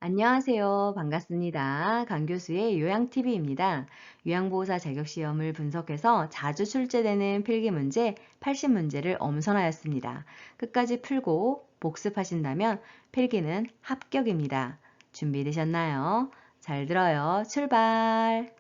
안녕하세요. 반갑습니다. 강교수의 요양TV입니다. 요양보호사 자격시험을 분석해서 자주 출제되는 필기문제 80문제를 엄선하였습니다. 끝까지 풀고 복습하신다면 필기는 합격입니다. 준비되셨나요? 잘 들어요. 출발!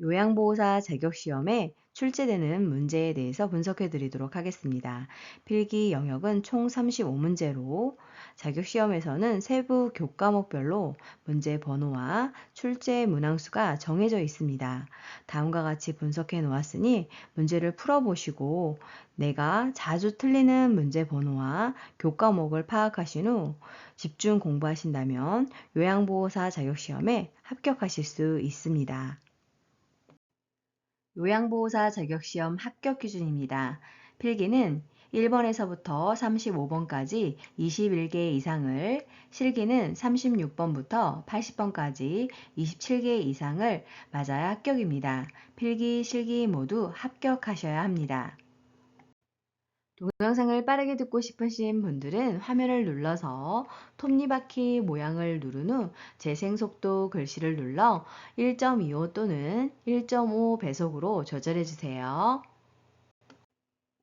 요양보호사 자격시험에 출제되는 문제에 대해서 분석해 드리도록 하겠습니다. 필기 영역은 총 35문제로 자격시험에서는 세부 교과목별로 문제 번호와 출제 문항수가 정해져 있습니다. 다음과 같이 분석해 놓았으니 문제를 풀어보시고 내가 자주 틀리는 문제 번호와 교과목을 파악하신 후 집중 공부하신다면 요양보호사 자격시험에 합격하실 수 있습니다. 요양보호사 자격시험 합격 기준입니다. 필기는 1번에서부터 35번까지 21개 이상을, 실기는 36번부터 80번까지 27개 이상을 맞아야 합격입니다. 필기, 실기 모두 합격하셔야 합니다. 동영상을 빠르게 듣고 싶으신 분들은 화면을 눌러서 톱니바퀴 모양을 누른 후 재생속도 글씨를 눌러 1.25 또는 1.5 배속으로 조절해 주세요.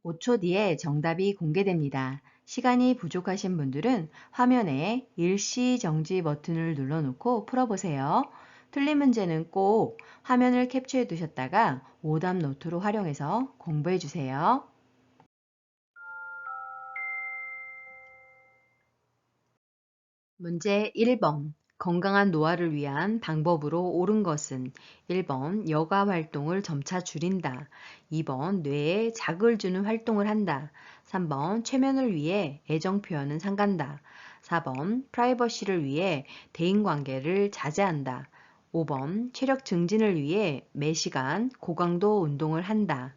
5초 뒤에 정답이 공개됩니다. 시간이 부족하신 분들은 화면에 일시 정지 버튼을 눌러놓고 풀어보세요. 틀린 문제는 꼭 화면을 캡처해 두셨다가 오답 노트로 활용해서 공부해 주세요. 문제 1번. 건강한 노화를 위한 방법으로 옳은 것은 1번 여가 활동을 점차 줄인다. 2번 뇌에 자극을 주는 활동을 한다. 3번 최면을 위해 애정 표현은 삼간다. 4번 프라이버시를 위해 대인관계를 자제한다. 5번 체력 증진을 위해 매 시간 고강도 운동을 한다.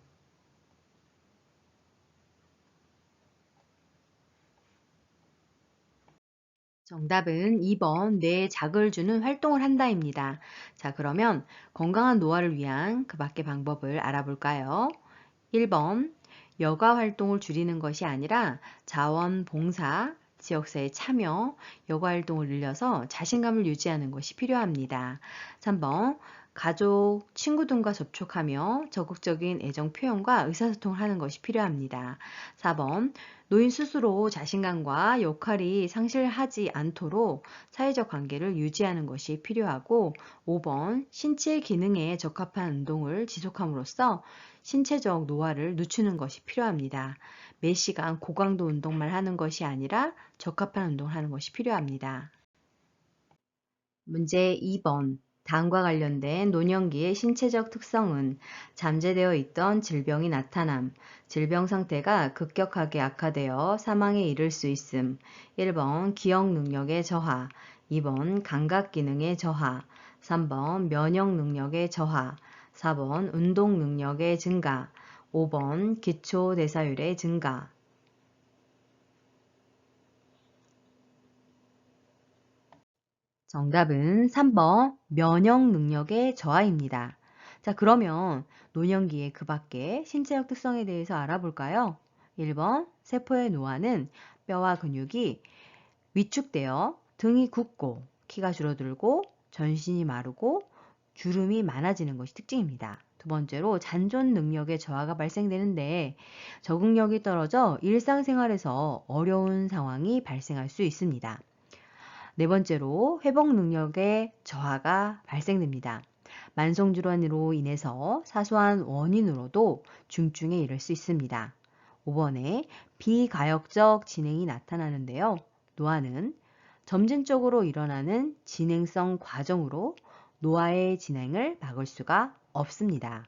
정답은 2번 뇌에 자극을 주는 활동을 한다입니다. 자, 그러면 건강한 노화를 위한 그 밖의 방법을 알아볼까요? 1번 여가 활동을 줄이는 것이 아니라 자원봉사, 지역사회 참여, 여가 활동을 늘려서 자신감을 유지하는 것이 필요합니다. 3번 가족, 친구 등과 접촉하며 적극적인 애정 표현과 의사소통을 하는 것이 필요합니다. 4번 노인 스스로 자신감과 역할이 상실하지 않도록 사회적 관계를 유지하는 것이 필요하고 5번 신체 기능에 적합한 운동을 지속함으로써 신체적 노화를 늦추는 것이 필요합니다. 매 시간 고강도 운동만 하는 것이 아니라 적합한 운동을 하는 것이 필요합니다. 문제 2번. 당과 관련된 노년기의 신체적 특성은 잠재되어 있던 질병이 나타남, 질병 상태가 급격하게 악화되어 사망에 이를 수 있음. 1번 기억 능력의 저하, 2번 감각 기능의 저하, 3번 면역 능력의 저하, 4번 운동 능력의 증가, 5번 기초 대사율의 증가. 정답은 3번 면역 능력의 저하입니다. 자, 그러면 노년기의 그 밖의 신체적 특성에 대해서 알아볼까요? 1번 세포의 노화는 뼈와 근육이 위축되어 등이 굳고 키가 줄어들고 전신이 마르고 주름이 많아지는 것이 특징입니다. 두 번째로 잔존 능력의 저하가 발생되는데 적응력이 떨어져 일상생활에서 어려운 상황이 발생할 수 있습니다. 네 번째로 회복 능력의 저하가 발생됩니다. 만성질환으로 인해서 사소한 원인으로도 중증에 이를 수 있습니다. 5번에 비가역적 진행이 나타나는데요. 노화는 점진적으로 일어나는 진행성 과정으로 노화의 진행을 막을 수가 없습니다.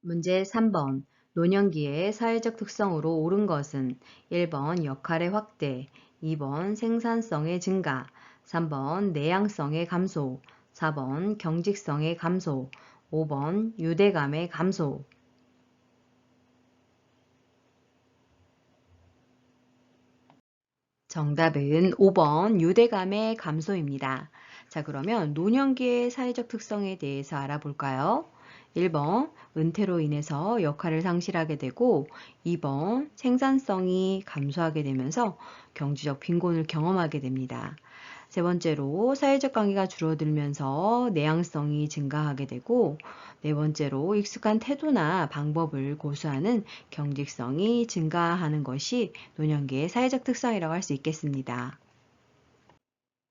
문제 3번. 노년기의 사회적 특성으로 옳은 것은 1번 역할의 확대, 2번 생산성의 증가, 3번 내향성의 감소, 4번 경직성의 감소, 5번 유대감의 감소. 정답은 5번 유대감의 감소입니다. 자, 그러면 노년기의 사회적 특성에 대해서 알아볼까요? 1번 은퇴로 인해서 역할을 상실하게 되고 2번 생산성이 감소하게 되면서 경제적 빈곤을 경험하게 됩니다. 세 번째로 사회적 관계가 줄어들면서 내향성이 증가하게 되고 네 번째로 익숙한 태도나 방법을 고수하는 경직성이 증가하는 것이 노년기의 사회적 특성이라고 할 수 있겠습니다.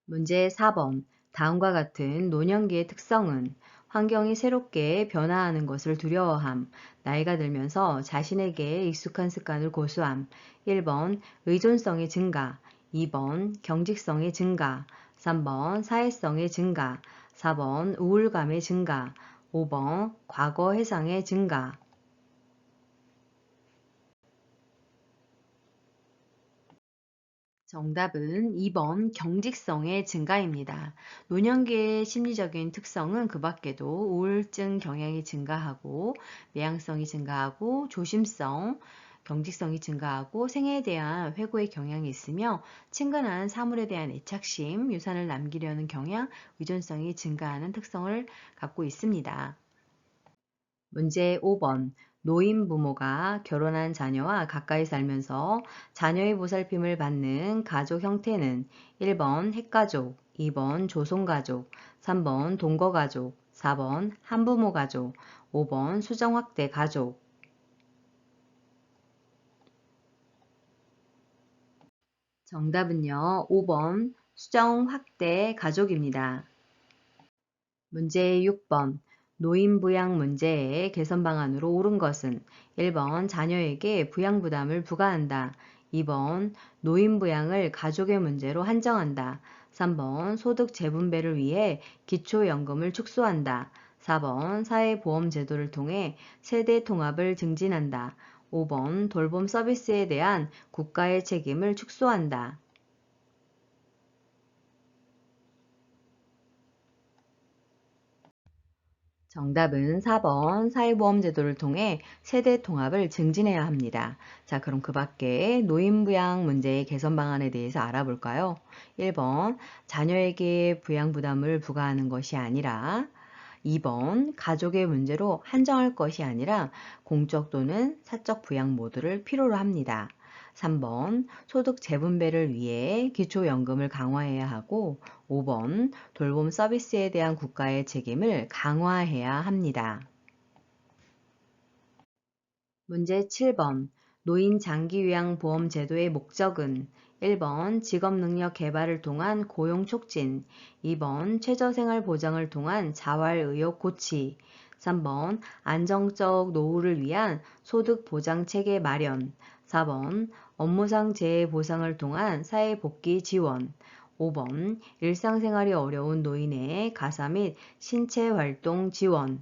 문제 4번. 다음과 같은 노년기의 특성은 환경이 새롭게 변화하는 것을 두려워함, 나이가 들면서 자신에게 익숙한 습관을 고수함, 1번 의존성의 증가, 2번 경직성의 증가, 3번 사회성의 증가, 4번 우울감의 증가, 5번 과거 회상의 증가. 정답은 2번 경직성의 증가입니다. 노년기의 심리적인 특성은 그 밖에도 우울증 경향이 증가하고 내향성이 증가하고 조심성, 경직성이 증가하고 생애에 대한 회고의 경향이 있으며 친근한 사물에 대한 애착심, 유산을 남기려는 경향, 의존성이 증가하는 특성을 갖고 있습니다. 문제 5번. 노인 부모가 결혼한 자녀와 가까이 살면서 자녀의 보살핌을 받는 가족 형태는 1번 핵가족, 2번 조손가족, 3번 동거가족, 4번 한부모 가족, 5번 수정확대 가족. 정답은요, 5번 수정확대 가족입니다. 문제 6번. 노인 부양 문제의 개선 방안으로 옳은 것은 1번 자녀에게 부양 부담을 부과한다. 2번 노인 부양을 가족의 문제로 한정한다. 3번 소득 재분배를 위해 기초연금을 축소한다. 4번 사회보험 제도를 통해 세대 통합을 증진한다. 5번 돌봄 서비스에 대한 국가의 책임을 축소한다. 정답은 4번 사회보험 제도를 통해 세대 통합을 증진해야 합니다. 자, 그럼 그 밖에 노인 부양 문제의 개선 방안에 대해서 알아볼까요? 1번 자녀에게 부양 부담을 부과하는 것이 아니라 2번 가족의 문제로 한정할 것이 아니라 공적 또는 사적 부양 모두를 필요로 합니다. 3번 소득 재분배를 위해 기초연금을 강화해야 하고 5번 돌봄 서비스에 대한 국가의 책임을 강화해야 합니다. 문제 7번. 노인 장기요양보험 제도의 목적은 1번 직업능력 개발을 통한 고용 촉진, 2번 최저생활 보장을 통한 자활의욕 고치, 3번 안정적 노후를 위한 소득 보장 체계 마련, 4번 업무상 재해 보상을 통한 사회복귀 지원, 5번 일상생활이 어려운 노인의 가사 및 신체 활동 지원.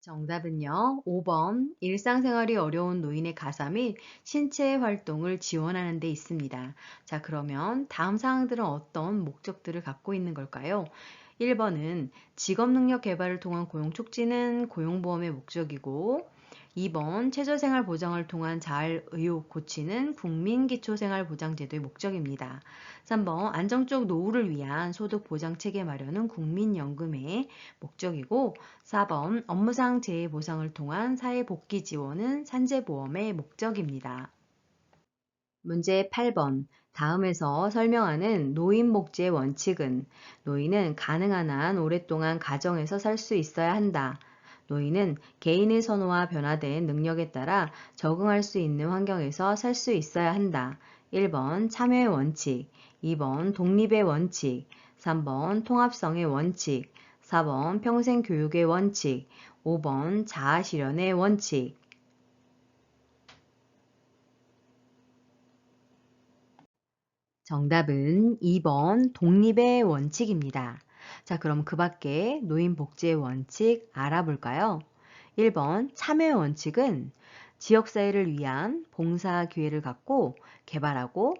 정답은요, 5번 일상생활이 어려운 노인의 가사 및 신체 활동을 지원하는 데 있습니다. 자, 그러면 다음 사항들은 어떤 목적들을 갖고 있는 걸까요? 1번은 직업능력 개발을 통한 고용 촉진은 고용보험의 목적이고 2번 최저생활 보장을 통한 자활의욕 고치는 국민기초생활보장제도의 목적입니다. 3번 안정적 노후를 위한 소득보장체계 마련은 국민연금의 목적이고 4번 업무상 재해보상을 통한 사회복귀 지원은 산재보험의 목적입니다. 문제 8번. 다음에서 설명하는 노인복지의 원칙은 노인은 가능한 한 오랫동안 가정에서 살 수 있어야 한다. 노인은 개인의 선호와 변화된 능력에 따라 적응할 수 있는 환경에서 살 수 있어야 한다. 1번 참여의 원칙, 2번 독립의 원칙, 3번 통합성의 원칙, 4번 평생교육의 원칙, 5번 자아실현의 원칙. 정답은 2번 독립의 원칙입니다. 자, 그럼 그 밖에 노인복지의 원칙 알아볼까요? 1번 참여의 원칙은 지역사회를 위한 봉사 기회를 갖고 개발하고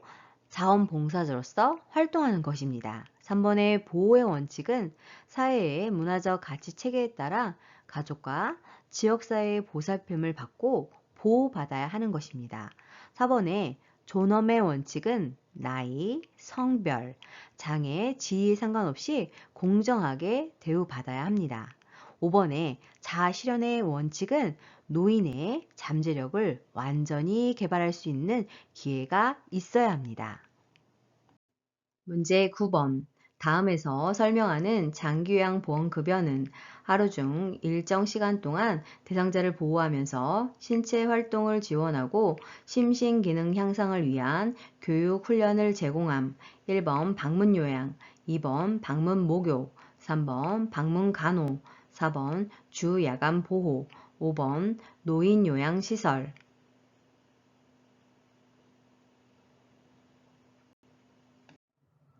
자원봉사자로서 활동하는 것입니다. 3번의 보호의 원칙은 사회의 문화적 가치 체계에 따라 가족과 지역사회의 보살핌을 받고 보호받아야 하는 것입니다. 4번의 존엄의 원칙은 나이, 성별, 장애, 지위에 상관없이 공정하게 대우받아야 합니다. 5번에 자아실현의 원칙은 노인의 잠재력을 완전히 개발할 수 있는 기회가 있어야 합니다. 문제 9번. 다음에서 설명하는 장기요양보험급여는 하루 중 일정 시간 동안 대상자를 보호하면서 신체 활동을 지원하고 심신기능 향상을 위한 교육 훈련을 제공함. 1번 방문요양, 2번 방문목욕, 3번 방문간호, 4번 주야간보호, 5번 노인요양시설.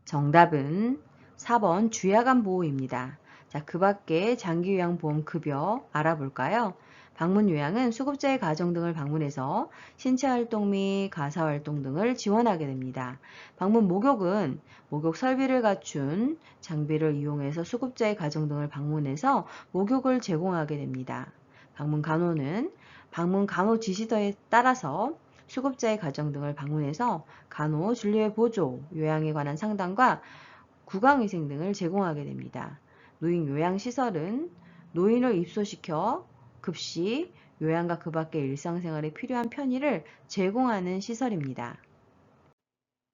정답은 4번 주야간 보호입니다. 자, 그 밖에 장기요양보험급여 알아볼까요? 방문요양은 수급자의 가정 등을 방문해서 신체활동 및 가사활동 등을 지원하게 됩니다. 방문목욕은 목욕 설비를 갖춘 장비를 이용해서 수급자의 가정 등을 방문해서 목욕을 제공하게 됩니다. 방문간호는 방문간호 지시서에 따라서 수급자의 가정 등을 방문해서 간호, 진료의 보조, 요양에 관한 상담과 구강위생 등을 제공하게 됩니다. 노인요양시설은 노인을 입소시켜 급식, 요양과 그 밖의 일상생활에 필요한 편의를 제공하는 시설입니다.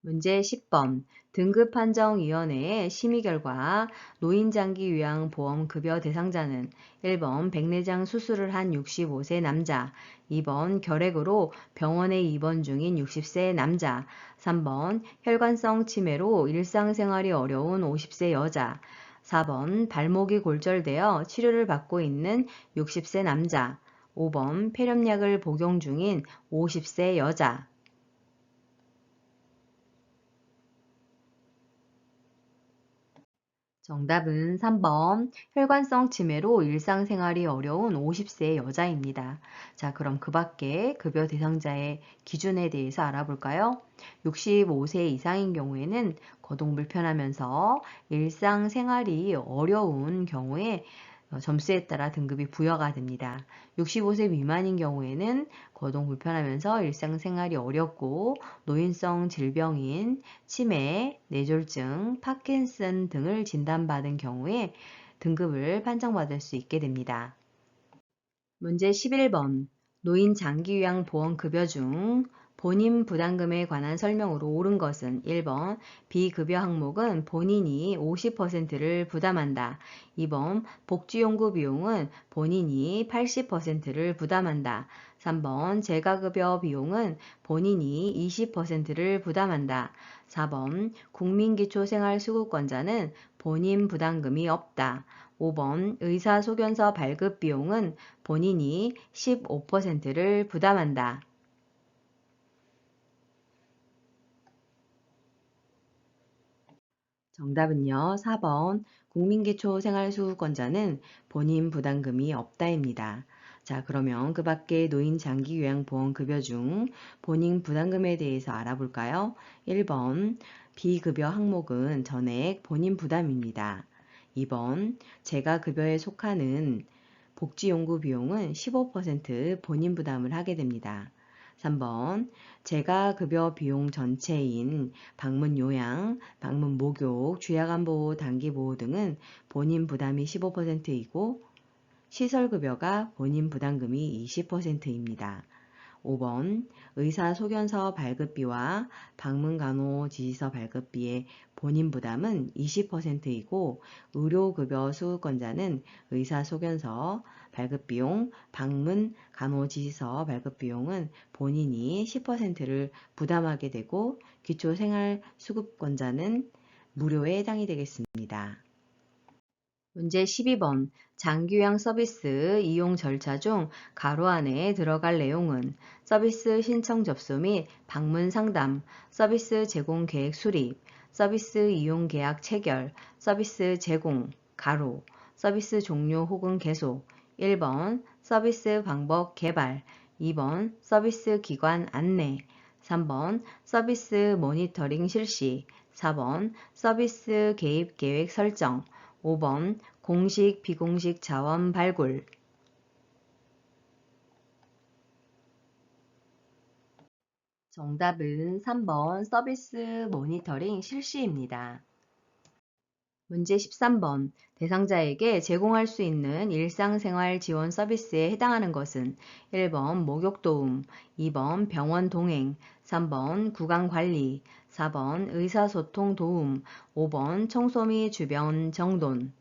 문제 10번. 등급판정위원회의 심의 결과 노인장기요양보험급여 대상자는 1번 백내장 수술을 한 65세 남자, 2번 결핵으로 병원에 입원 중인 60세 남자, 3번 혈관성 치매로 일상생활이 어려운 50세 여자, 4번 발목이 골절되어 치료를 받고 있는 60세 남자, 5번 폐렴약을 복용 중인 50세 여자. 정답은 3번 혈관성 치매로 일상생활이 어려운 50세 여자입니다. 자, 그럼 그 밖에 급여 대상자의 기준에 대해서 알아볼까요? 65세 이상인 경우에는 거동 불편하면서 일상생활이 어려운 경우에 점수에 따라 등급이 부여가 됩니다. 65세 미만인 경우에는 거동 불편하면서 일상생활이 어렵고 노인성 질병인 치매, 뇌졸중, 파킨슨 등을 진단받은 경우에 등급을 판정받을 수 있게 됩니다. 문제 11번. 노인 장기요양보험급여 중 본인 부담금에 관한 설명으로 옳은 것은 1번 비급여 항목은 본인이 50%를 부담한다. 2번 복지연구 비용은 본인이 80%를 부담한다. 3번 재가급여 비용은 본인이 20%를 부담한다. 4번 국민기초생활수급권자는 본인 부담금이 없다. 5번 의사소견서 발급 비용은 본인이 15%를 부담한다. 정답은요. 4번 국민기초생활수급권자는 본인 부담금이 없다입니다. 자, 그러면 그 밖에 노인 장기요양보험급여 중 본인 부담금에 대해서 알아볼까요? 1번 비급여 항목은 전액 본인 부담입니다. 2번 재가급여에 속하는 복지연구 비용은 15% 본인 부담을 하게 됩니다. 3번 재가급여 비용 전체인 방문요양, 방문목욕, 주야간보호, 단기보호 등은 본인 부담이 15%이고 시설급여가 본인 부담금이 20%입니다. 5번 의사소견서 발급비와 방문간호지시서 발급비의 본인 부담은 20%이고 의료급여 수급권자는 의사소견서 발급비용, 방문간호지시서 발급비용은 본인이 10%를 부담하게 되고 기초생활수급권자는 무료에 해당이 되겠습니다. 문제 12번. 장기요양 서비스 이용 절차 중 가로 안에 들어갈 내용은 서비스 신청 접수 및 방문 상담, 서비스 제공 계획 수립, 서비스 이용 계약 체결, 서비스 제공, 가로, 서비스 종료 혹은 계속, 1번 서비스 방법 개발, 2번 서비스 기관 안내, 3번 서비스 모니터링 실시, 4번 서비스 개입 계획 설정, 5번 공식 비공식 자원 발굴. 정답은 3번 서비스 모니터링 실시입니다. 문제 13번. 대상자에게 제공할 수 있는 일상생활 지원 서비스에 해당하는 것은 1번 목욕도움, 2번 병원 동행, 3번 구강관리, 4번 의사소통 도움, 5번 청소 및 주변 정돈.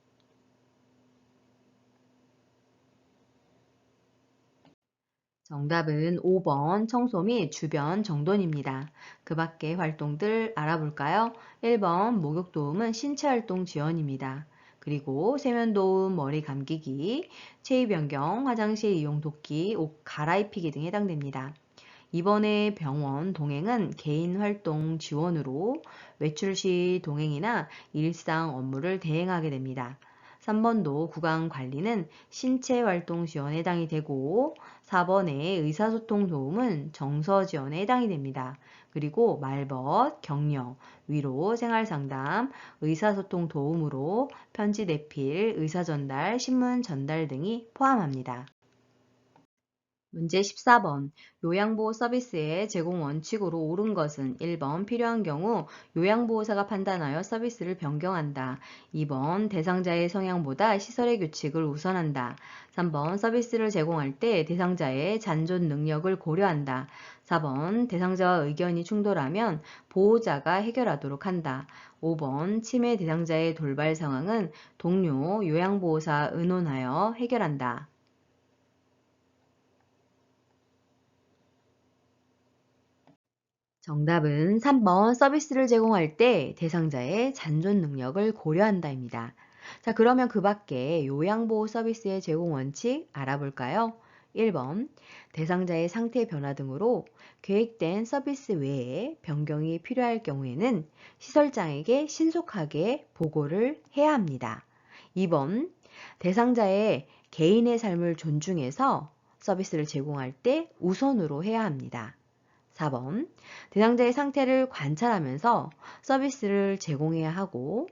정답은 5번 청소 및 주변 정돈입니다. 그 밖의 활동들 알아볼까요? 1번 목욕도움은 신체활동 지원입니다. 그리고 세면도움, 머리 감기기, 체위 변경, 화장실 이용 돕기, 옷 갈아입히기 등에 해당됩니다. 2번의 병원 동행은 개인 활동 지원으로 외출 시 동행이나 일상 업무를 대행하게 됩니다. 3번도 구강 관리는 신체 활동 지원에 해당이 되고 4번의 의사소통 도움은 정서 지원에 해당이 됩니다. 그리고 말벗, 격려, 위로, 생활상담, 의사소통 도움으로 편지 내필, 의사전달, 신문 전달 등이 포함합니다. 문제 14번. 요양보호 서비스의 제공 원칙으로 옳은 것은 1번 필요한 경우 요양보호사가 판단하여 서비스를 변경한다. 2번 대상자의 성향보다 시설의 규칙을 우선한다. 3번 서비스를 제공할 때 대상자의 잔존 능력을 고려한다. 4번 대상자와 의견이 충돌하면 보호자가 해결하도록 한다. 5번 치매 대상자의 돌발 상황은 동료 요양보호사 의논하여 해결한다. 정답은 3번 서비스를 제공할 때 대상자의 잔존 능력을 고려한다입니다. 자, 그러면 그 밖에 요양보호 서비스의 제공 원칙 알아볼까요? 1번 대상자의 상태 변화 등으로 계획된 서비스 외에 변경이 필요할 경우에는 시설장에게 신속하게 보고를 해야 합니다. 2번 대상자의 개인의 삶을 존중해서 서비스를 제공할 때 우선으로 해야 합니다. 4번 대상자의 상태를 관찰하면서 서비스를 제공해야 하고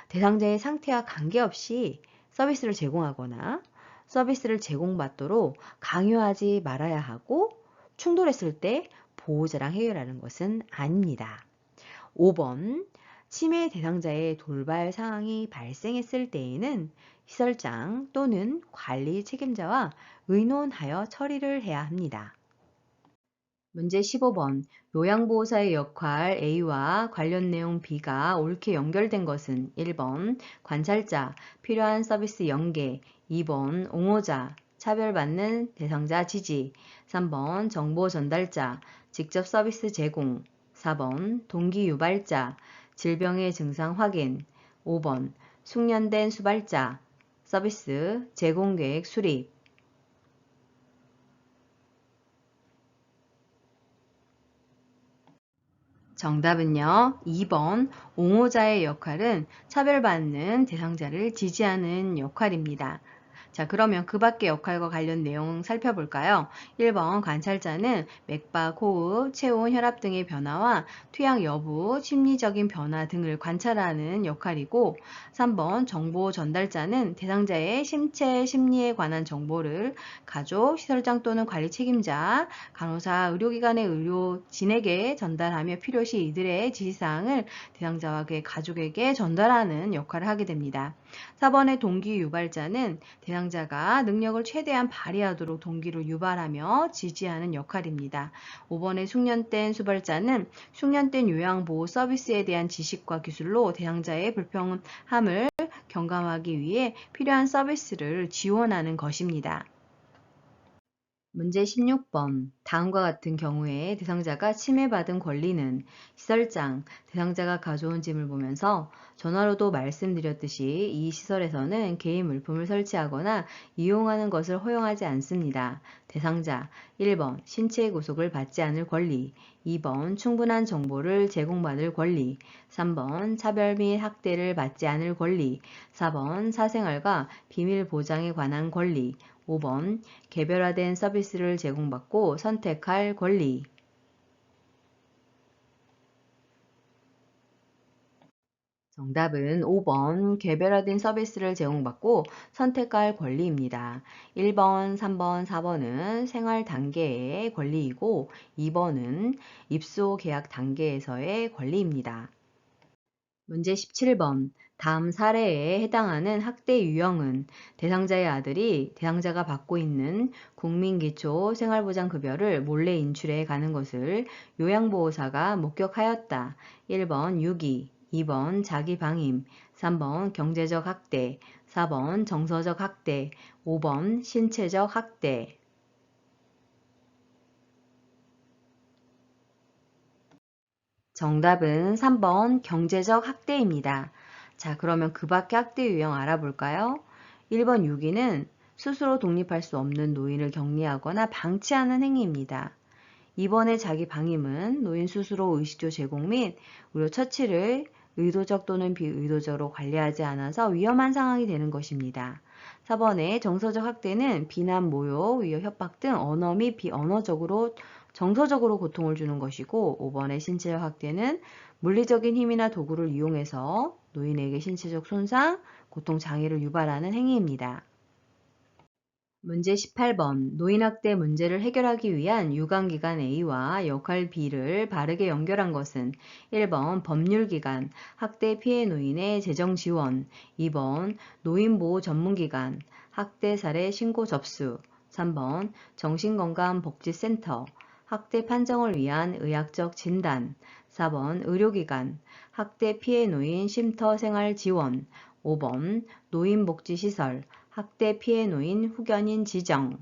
대상자의 상태와 관계없이 서비스를 제공하거나 서비스를 제공받도록 강요하지 말아야 하고 충돌했을 때 보호자랑 해결하는 것은 아닙니다. 5번 치매 대상자의 돌발 상황이 발생했을 때에는 시설장 또는 관리 책임자와 의논하여 처리를 해야 합니다. 문제 15번. 요양보호사의 역할 A와 관련 내용 B가 옳게 연결된 것은 1번 관찰자, 필요한 서비스 연계, 2번 옹호자, 차별받는 대상자 지지, 3번 정보 전달자, 직접 서비스 제공, 4번 동기 유발자, 질병의 증상 확인, 5번 숙련된 수발자, 서비스 제공 계획 수립. 정답은요. 2번 옹호자의 역할은 차별받는 대상자를 지지하는 역할입니다. 자, 그러면 그 밖의 역할과 관련 내용 살펴볼까요? 1번 관찰자는 맥박, 호흡, 체온, 혈압 등의 변화와 투약 여부, 심리적인 변화 등을 관찰하는 역할이고 3번 정보 전달자는 대상자의 신체, 심리에 관한 정보를 가족, 시설장 또는 관리 책임자, 간호사, 의료기관의 의료진에게 전달하며 필요시 이들의 지시사항을 대상자와 그의 가족에게 전달하는 역할을 하게 됩니다. 4번의 동기 유발자는 대상자가 능력을 최대한 발휘하도록 동기를 유발하며 지지하는 역할입니다. 5번의 숙련된 수발자는 숙련된 요양보호 서비스에 대한 지식과 기술로 대상자의 불평함을 경감하기 위해 필요한 서비스를 지원하는 것입니다. 문제 16번. 다음과 같은 경우에 대상자가 침해받은 권리는 시설장, 대상자가 가져온 짐을 보면서 전화로도 말씀드렸듯이 이 시설에서는 개인 물품을 설치하거나 이용하는 것을 허용하지 않습니다. 대상자 1번 신체 구속을 받지 않을 권리, 2번 충분한 정보를 제공받을 권리, 3번 차별 및 학대를 받지 않을 권리, 4번 사생활과 비밀 보장에 관한 권리, 5번 개별화된 서비스를 제공받고 선택할 권리. 정답은 5번 개별화된 서비스를 제공받고 선택할 권리입니다. 1번, 3번, 4번은 생활 단계의 권리이고 2번은 입소 계약 단계에서의 권리입니다. 문제 17번. 다음 사례에 해당하는 학대 유형은 대상자의 아들이 대상자가 받고 있는 국민기초 생활보장급여를 몰래 인출해 가는 것을 요양보호사가 목격하였다. 1번 유기, 2번 자기방임, 3번 경제적 학대, 4번 정서적 학대, 5번 신체적 학대. 정답은 3번 경제적 학대입니다. 자, 그러면 그 밖에 학대 유형 알아볼까요? 1번 유기는 스스로 독립할 수 없는 노인을 격리하거나 방치하는 행위입니다. 2번의 자기 방임은 노인 스스로 의식주 제공 및 의료 처치를 의도적 또는 비의도적으로 관리하지 않아서 위험한 상황이 되는 것입니다. 4번의 정서적 학대는 비난, 모욕, 위협, 협박 등 언어 및 비언어적으로 정서적으로 고통을 주는 것이고 5번의 신체적 학대는 물리적인 힘이나 도구를 이용해서 노인에게 신체적 손상, 고통, 장애를 유발하는 행위입니다. 문제 18번. 노인학대 문제를 해결하기 위한 유관기관 A와 역할 B를 바르게 연결한 것은 1번 법률기관, 학대 피해 노인의 재정지원, 2번 노인보호 전문기관, 학대 사례 신고 접수, 3번 정신건강복지센터, 학대 판정을 위한 의학적 진단, 4번 의료기관, 학대 피해 노인 쉼터 생활 지원, 5번 노인복지시설, 학대 피해 노인 후견인 지정.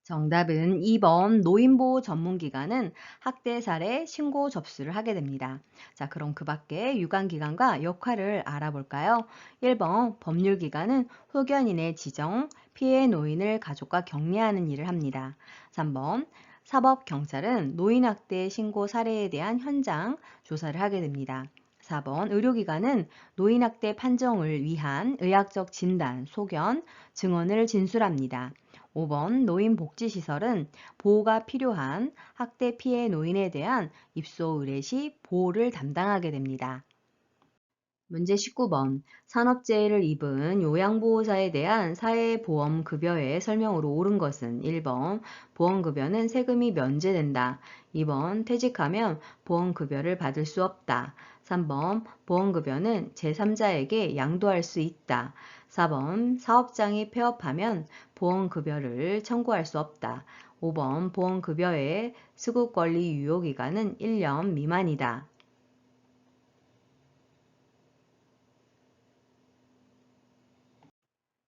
정답은 2번 노인보호 전문기관은 학대 사례 신고 접수를 하게 됩니다. 자, 그럼 그 밖에 유관기관과 역할을 알아볼까요? 1번 법률기관은 후견인의 지정, 피해 노인을 가족과 격리하는 일을 합니다. 3번 사법경찰은 노인학대 신고 사례에 대한 현장 조사를 하게 됩니다. 4번 의료기관은 노인학대 판정을 위한 의학적 진단, 소견, 증언을 진술합니다. 5번 노인복지시설은 보호가 필요한 학대 피해 노인에 대한 입소 의뢰 시 보호를 담당하게 됩니다. 문제 19번. 산업재해를 입은 요양보호사에 대한 사회보험급여의 설명으로 옳은 것은 1번 보험급여는 세금이 면제된다. 2번 퇴직하면 보험급여를 받을 수 없다. 3번 보험급여는 제3자에게 양도할 수 있다. 4번 사업장이 폐업하면 보험급여를 청구할 수 없다. 5번 보험급여의 수급권리 유효기간은 1년 미만이다.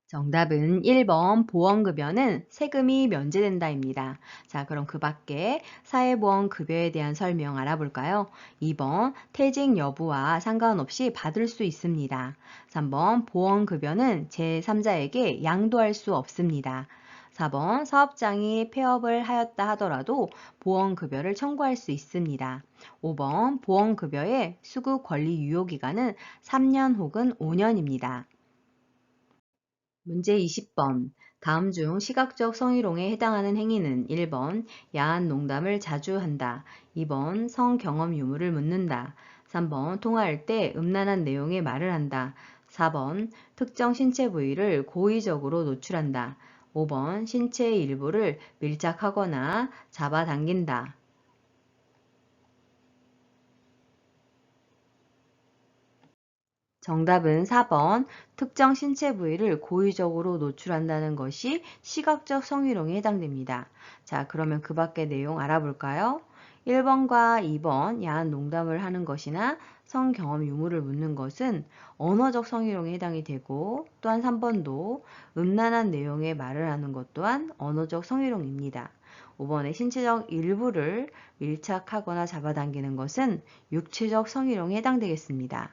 정답은 1번 보험급여는 세금이 면제된다입니다. 자, 그럼 그 밖에 사회보험급여에 대한 설명 알아볼까요? 2번 퇴직 여부와 상관없이 받을 수 있습니다. 3번 보험급여는 제3자에게 양도할 수 없습니다. 4번 사업장이 폐업을 하였다 하더라도 보험급여를 청구할 수 있습니다. 5번 보험급여의 수급 권리 유효기간은 3년 혹은 5년입니다. 문제 20번. 다음 중 시각적 성희롱에 해당하는 행위는 1번 야한 농담을 자주 한다. 2번 성경험 유무를 묻는다. 3번 통화할 때 음란한 내용의 말을 한다. 4번 특정 신체 부위를 고의적으로 노출한다. 5번 신체의 일부를 밀착하거나 잡아당긴다. 정답은 4번 특정 신체 부위를 고의적으로 노출한다는 것이 시각적 성희롱에 해당됩니다. 자, 그러면 그 밖의 내용 알아볼까요? 1번과 2번 야한 농담을 하는 것이나 성경험 유무를 묻는 것은 언어적 성희롱에 해당이 되고 또한 3번도 음란한 내용의 말을 하는 것 또한 언어적 성희롱입니다. 5번의 신체적 일부를 밀착하거나 잡아당기는 것은 육체적 성희롱에 해당되겠습니다.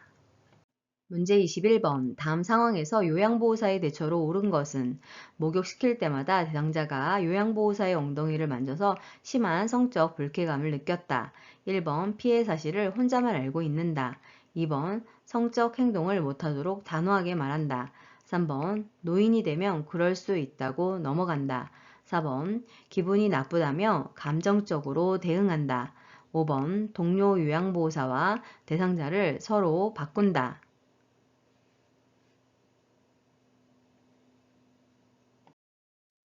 문제 21번. 다음 상황에서 요양보호사의 대처로 옳은 것은 목욕시킬 때마다 대상자가 요양보호사의 엉덩이를 만져서 심한 성적 불쾌감을 느꼈다. 1번 피해 사실을 혼자만 알고 있는다. 2번 성적 행동을 못하도록 단호하게 말한다. 3번 노인이 되면 그럴 수 있다고 넘어간다. 4번 기분이 나쁘다며 감정적으로 대응한다. 5번 동료 요양보호사와 대상자를 서로 바꾼다.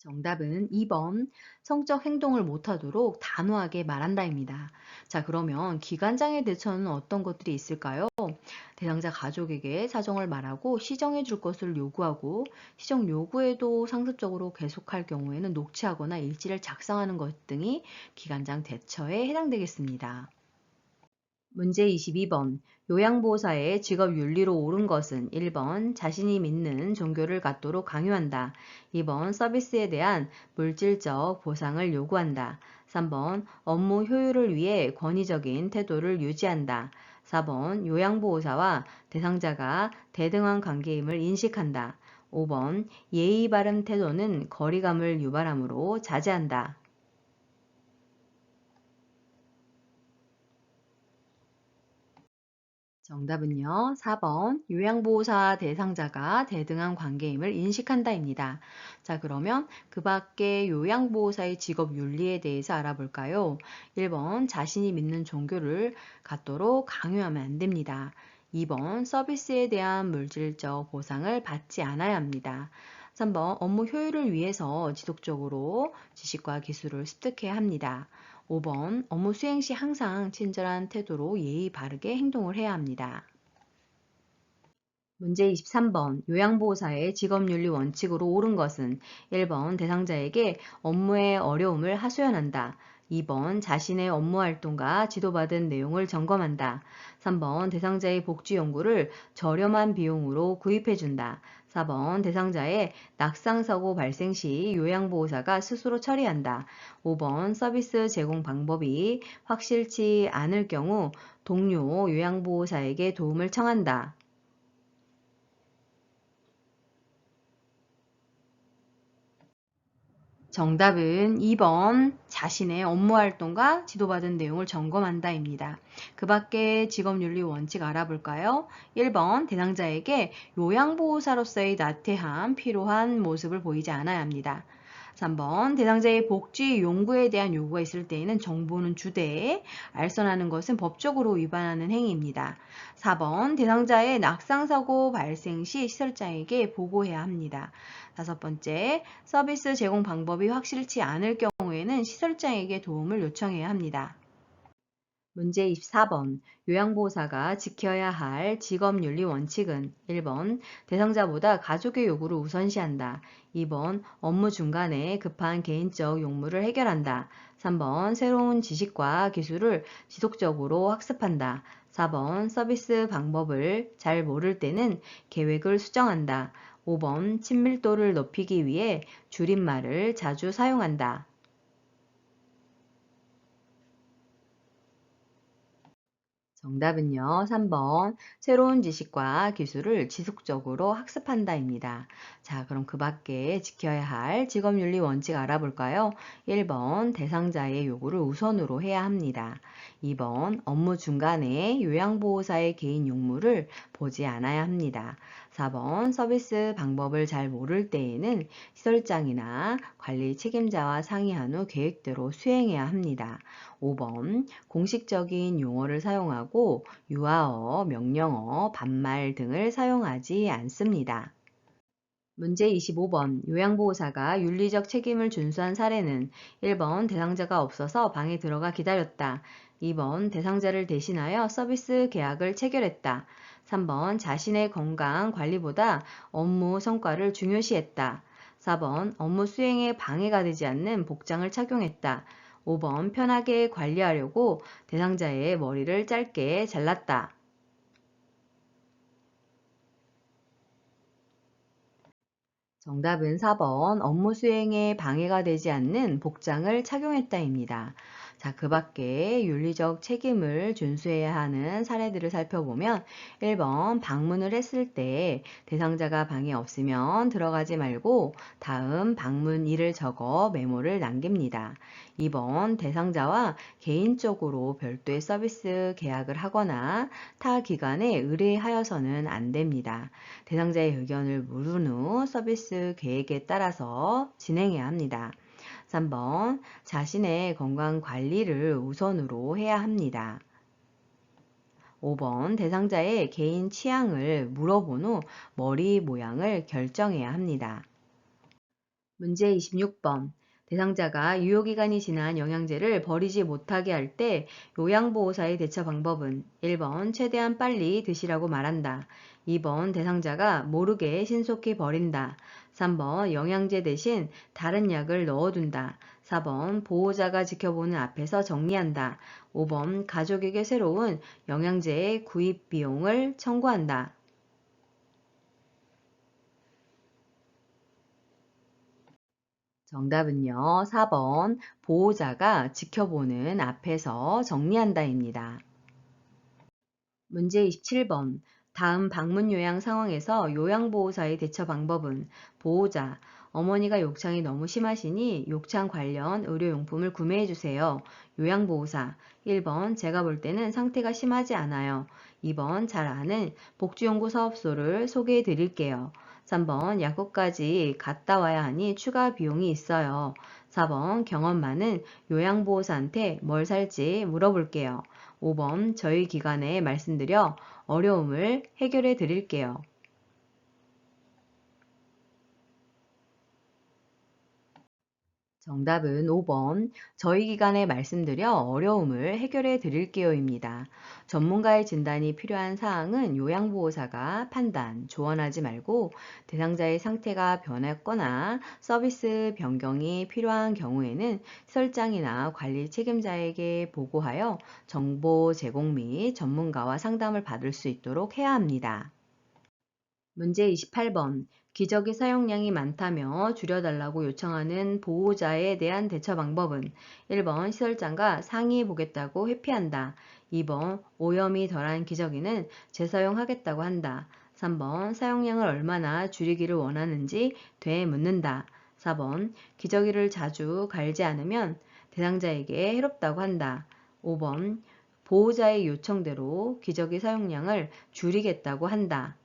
정답은 2번 성적 행동을 못하도록 단호하게 말한다입니다. 자, 그러면 기관장의 대처는 어떤 것들이 있을까요? 대상자 가족에게 사정을 말하고 시정해 줄 것을 요구하고 시정 요구에도 상습적으로 계속할 경우에는 녹취하거나 일지를 작성하는 것 등이 기관장 대처에 해당되겠습니다. 문제 22번. 요양보호사의 직업 윤리로 옳은 것은 1번 자신이 믿는 종교를 갖도록 강요한다. 2번 서비스에 대한 물질적 보상을 요구한다. 3번 업무 효율을 위해 권위적인 태도를 유지한다. 4번 요양보호사와 대상자가 대등한 관계임을 인식한다. 5번 예의 바른 태도는 거리감을 유발하므로 자제한다. 정답은요. 4번 요양보호사 대상자가 대등한 관계임을 인식한다입니다. 자, 그러면 그 밖에 요양보호사의 직업 윤리에 대해서 알아볼까요? 1번 자신이 믿는 종교를 갖도록 강요하면 안 됩니다. 2번 서비스에 대한 물질적 보상을 받지 않아야 합니다. 3번 업무 효율을 위해서 지속적으로 지식과 기술을 습득해야 합니다. 5번 업무 수행 시 항상 친절한 태도로 예의 바르게 행동을 해야 합니다. 문제 23번 요양보호사의 직업윤리 원칙으로 옳은 것은 1번 대상자에게 업무의 어려움을 하소연한다. 2번 자신의 업무 활동과 지도받은 내용을 점검한다. 3번 대상자의 복지 연구를 저렴한 비용으로 구입해준다. 4번 대상자의 낙상사고 발생 시 요양보호사가 스스로 처리한다. 5번 서비스 제공 방법이 확실치 않을 경우 동료 요양보호사에게 도움을 청한다. 정답은 2번 자신의 업무 활동과 지도받은 내용을 점검한다입니다. 그 밖에 직업윤리 원칙 알아볼까요? 1번 대상자에게 요양보호사로서의 나태함, 필요한 모습을 보이지 않아야 합니다. 3번 대상자의 복지 용구에 대한 요구가 있을 때에는 정보는 주되 알선하는 것은 법적으로 위반하는 행위입니다. 4번 대상자의 낙상사고 발생 시 시설장에게 보고해야 합니다. 5번째, 서비스 제공 방법이 확실치 않을 경우에는 시설장에게 도움을 요청해야 합니다. 문제 24번. 요양보호사가 지켜야 할 직업윤리 원칙은 1번 대상자보다 가족의 요구를 우선시한다. 2번 업무 중간에 급한 개인적 용무를 해결한다. 3번 새로운 지식과 기술을 지속적으로 학습한다. 4번 서비스 방법을 잘 모를 때는 계획을 수정한다. 5번 친밀도를 높이기 위해 줄임말을 자주 사용한다. 정답은요. 3번 새로운 지식과 기술을 지속적으로 학습한다입니다. 자, 그럼 그 밖에 지켜야 할 직업윤리 원칙 알아볼까요? 1번 대상자의 요구를 우선으로 해야 합니다. 2번 업무 중간에 요양보호사의 개인 용무를 보지 않아야 합니다. 4번 서비스 방법을 잘 모를 때에는 시설장이나 관리 책임자와 상의한 후 계획대로 수행해야 합니다. 5번 공식적인 용어를 사용하고 유아어, 명령어, 반말 등을 사용하지 않습니다. 문제 25번 요양보호사가 윤리적 책임을 준수한 사례는 1번 대상자가 없어서 방에 들어가 기다렸다. 2번 대상자를 대신하여 서비스 계약을 체결했다. 3번 자신의 건강 관리보다 업무 성과를 중요시했다. 4번 업무 수행에 방해가 되지 않는 복장을 착용했다. 5번 편하게 관리하려고 대상자의 머리를 짧게 잘랐다. 정답은 4번 업무 수행에 방해가 되지 않는 복장을 착용했다입니다. 자, 그 밖에 윤리적 책임을 준수해야 하는 사례들을 살펴보면 1번 방문을 했을 때 대상자가 방에 없으면 들어가지 말고 다음 방문일을 적어 메모를 남깁니다. 2번 대상자와 개인적으로 별도의 서비스 계약을 하거나 타 기관에 의뢰하여서는 안 됩니다. 대상자의 의견을 물은 후 서비스 계획에 따라서 진행해야 합니다. 3번 자신의 건강 관리를 우선으로 해야 합니다. 5번 대상자의 개인 취향을 물어본 후 머리 모양을 결정해야 합니다. 문제 26번. 대상자가 유효기간이 지난 영양제를 버리지 못하게 할 때 요양보호사의 대처 방법은 1번 최대한 빨리 드시라고 말한다. 2번 대상자가 모르게 신속히 버린다. 3번 영양제 대신 다른 약을 넣어둔다. 4번 보호자가 지켜보는 앞에서 정리한다. 5번 가족에게 새로운 영양제의 구입 비용을 청구한다. 정답은요, 4번 보호자가 지켜보는 앞에서 정리한다입니다. 문제 27번. 다음 방문 요양 상황에서 요양보호사의 대처 방법은 보호자, 어머니가 욕창이 너무 심하시니 욕창 관련 의료용품을 구매해 주세요. 요양보호사, 1번 제가 볼 때는 상태가 심하지 않아요. 2번 잘 아는 복지연구 사업소를 소개해 드릴게요. 3번 약국까지 갔다 와야 하니 추가 비용이 있어요. 4번 경험 많은 요양보호사한테 뭘 살지 물어볼게요. 5번 저희 기관에 말씀드려 어려움을 해결해 드릴게요. 정답은 5번 저희 기관에 말씀드려 어려움을 해결해 드릴게요입니다. 전문가의 진단이 필요한 사항은 요양보호사가 판단, 조언하지 말고 대상자의 상태가 변했거나 서비스 변경이 필요한 경우에는 시설장이나 관리 책임자에게 보고하여 정보 제공 및 전문가와 상담을 받을 수 있도록 해야 합니다. 문제 28번. 기저귀 사용량이 많다며 줄여달라고 요청하는 보호자에 대한 대처 방법은 1번 시설장과 상의해 보겠다고 회피한다. 2번 오염이 덜한 기저귀는 재사용하겠다고 한다. 3번 사용량을 얼마나 줄이기를 원하는지 되묻는다. 4번 기저귀를 자주 갈지 않으면 대상자에게 해롭다고 한다. 5번 보호자의 요청대로 기저귀 사용량을 줄이겠다고 한다.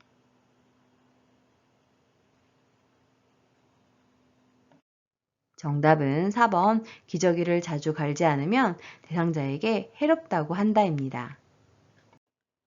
정답은 4번 기저귀를 자주 갈지 않으면 대상자에게 해롭다고 한다입니다.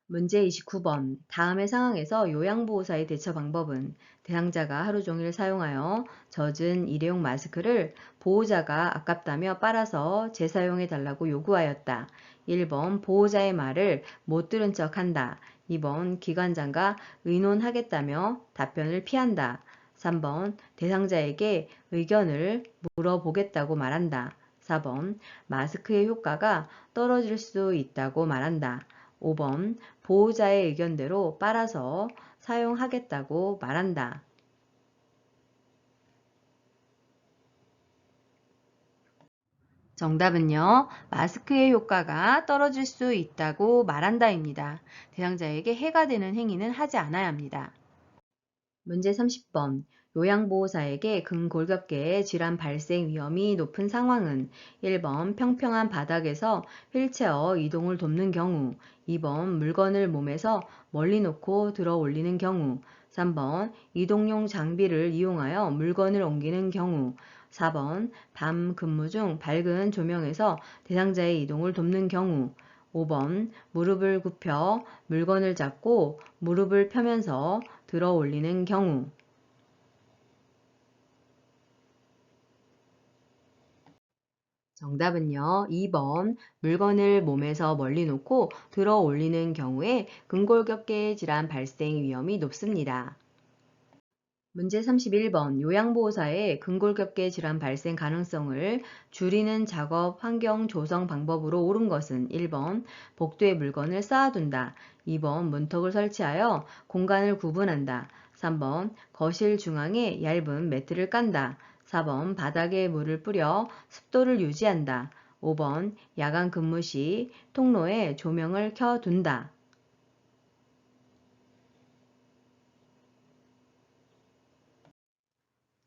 문제 29번. 다음의 상황에서 요양보호사의 대처 방법은 대상자가 하루 종일 사용하여 젖은 일회용 마스크를 보호자가 아깝다며 빨아서 재사용해 달라고 요구하였다. 1번 보호자의 말을 못 들은 척 한다. 2번 기관장과 의논하겠다며 답변을 피한다. 3번 대상자에게 의견을 물어보겠다고 말한다. 4번 마스크의 효과가 떨어질 수 있다고 말한다. 5번 보호자의 의견대로 빨아서 사용하겠다고 말한다. 정답은요, 마스크의 효과가 떨어질 수 있다고 말한다입니다. 대상자에게 해가 되는 행위는 하지 않아야 합니다. 문제 30번. 요양보호사에게 근골격계의 질환 발생 위험이 높은 상황은 1번 평평한 바닥에서 휠체어 이동을 돕는 경우, 2번 물건을 몸에서 멀리 놓고 들어 올리는 경우, 3번 이동용 장비를 이용하여 물건을 옮기는 경우, 4번 밤 근무 중 밝은 조명에서 대상자의 이동을 돕는 경우, 5번 무릎을 굽혀 물건을 잡고 무릎을 펴면서 들어 올리는 경우. 정답은요, 2번 물건을 몸에서 멀리 놓고 들어 올리는 경우에 근골격계 질환 발생 위험이 높습니다. 문제 31번. 요양보호사의 근골격계 질환 발생 가능성을 줄이는 작업 환경 조성 방법으로 옳은 것은 1번 복도에 물건을 쌓아둔다. 2번 문턱을 설치하여 공간을 구분한다. 3번 거실 중앙에 얇은 매트를 깐다. 4번 바닥에 물을 뿌려 습도를 유지한다. 5번 야간 근무 시 통로에 조명을 켜둔다.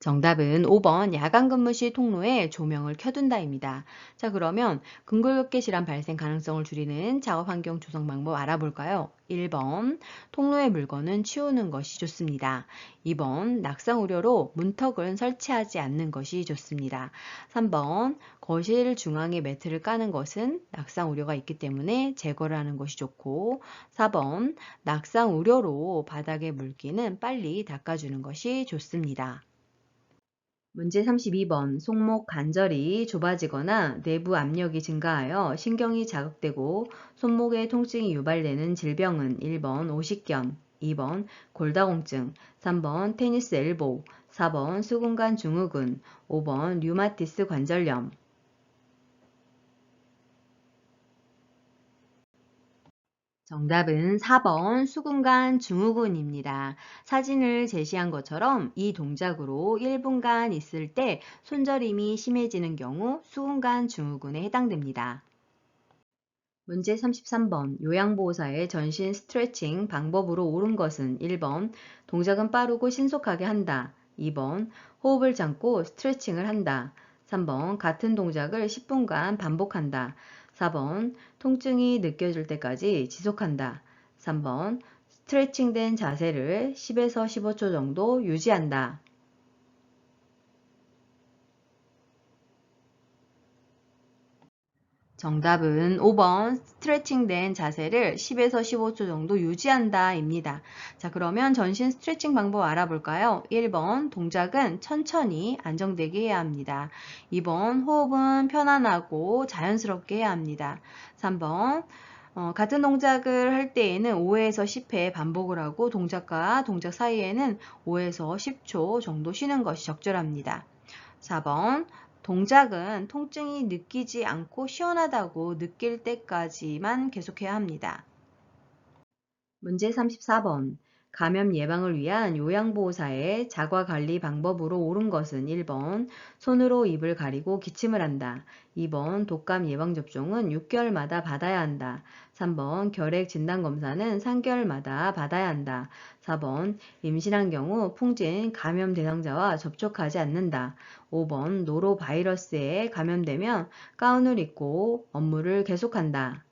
정답은 5번 야간 근무 시 통로에 조명을 켜둔다입니다. 자, 그러면 근골격계 질환 발생 가능성을 줄이는 작업 환경 조성 방법 알아볼까요? 1번 통로의 물건은 치우는 것이 좋습니다. 2번 낙상 우려로 문턱은 설치하지 않는 것이 좋습니다. 3번 거실 중앙에 매트를 까는 것은 낙상 우려가 있기 때문에 제거를 하는 것이 좋고 4번 낙상 우려로 바닥에 물기는 빨리 닦아주는 것이 좋습니다. 문제 32번 손목 관절이 좁아지거나 내부 압력이 증가하여 신경이 자극되고 손목에 통증이 유발되는 질병은 1번 오십견, 2번 골다공증, 3번 테니스 엘보, 4번 수근관 증후군, 5번 류마티스 관절염. 정답은 4번 수근관 증후군입니다. 사진을 제시한 것처럼 이 동작으로 1분간 있을 때 손저림이 심해지는 경우 수근관 증후군에 해당됩니다. 문제 33번 요양보호사의 전신 스트레칭 방법으로 옳은 것은 1번 동작은 빠르고 신속하게 한다. 2번 호흡을 참고 스트레칭을 한다. 3번 같은 동작을 10분간 반복한다. 4번 통증이 느껴질 때까지 지속한다. 3번 스트레칭된 자세를 10에서 15초 정도 유지한다. 정답은 5번 스트레칭된 자세를 10에서 15초 정도 유지한다 입니다. 자, 그러면 전신 스트레칭 방법 알아볼까요? 1번 동작은 천천히 안정되게 해야 합니다. 2번 호흡은 편안하고 자연스럽게 해야 합니다. 3번 같은 동작을 할 때에는 5에서 10회 반복을 하고 동작과 동작 사이에는 5에서 10초 정도 쉬는 것이 적절합니다. 4번 동작은 통증이 느끼지 않고 시원하다고 느낄 때까지만 계속해야 합니다. 문제 34번 감염 예방을 위한 요양보호사의 자가관리 방법으로 옳은 것은 1번 손으로 입을 가리고 기침을 한다. 2번 독감 예방접종은 6개월마다 받아야 한다. 3번 결핵 진단검사는 3개월마다 받아야 한다. 4번 임신한 경우 풍진 감염 대상자와 접촉하지 않는다. 5번 노로바이러스에 감염되면 가운을 입고 업무를 계속한다.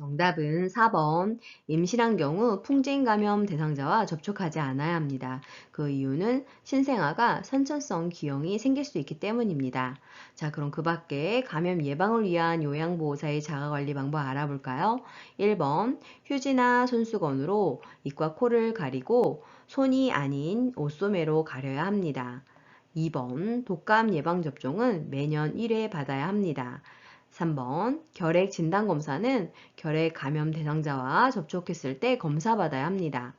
정답은 4번 임신한 경우 풍진 감염 대상자와 접촉하지 않아야 합니다. 그 이유는 신생아가 선천성 기형이 생길 수 있기 때문입니다. 자, 그럼 그 밖에 감염 예방을 위한 요양보호사의 자가관리 방법 알아볼까요? 1번 휴지나 손수건으로 입과 코를 가리고 손이 아닌 옷소매로 가려야 합니다. 2번 독감 예방접종은 매년 1회 받아야 합니다. 3번 결핵 진단검사는 결핵 감염 대상자와 접촉했을 때 검사받아야 합니다.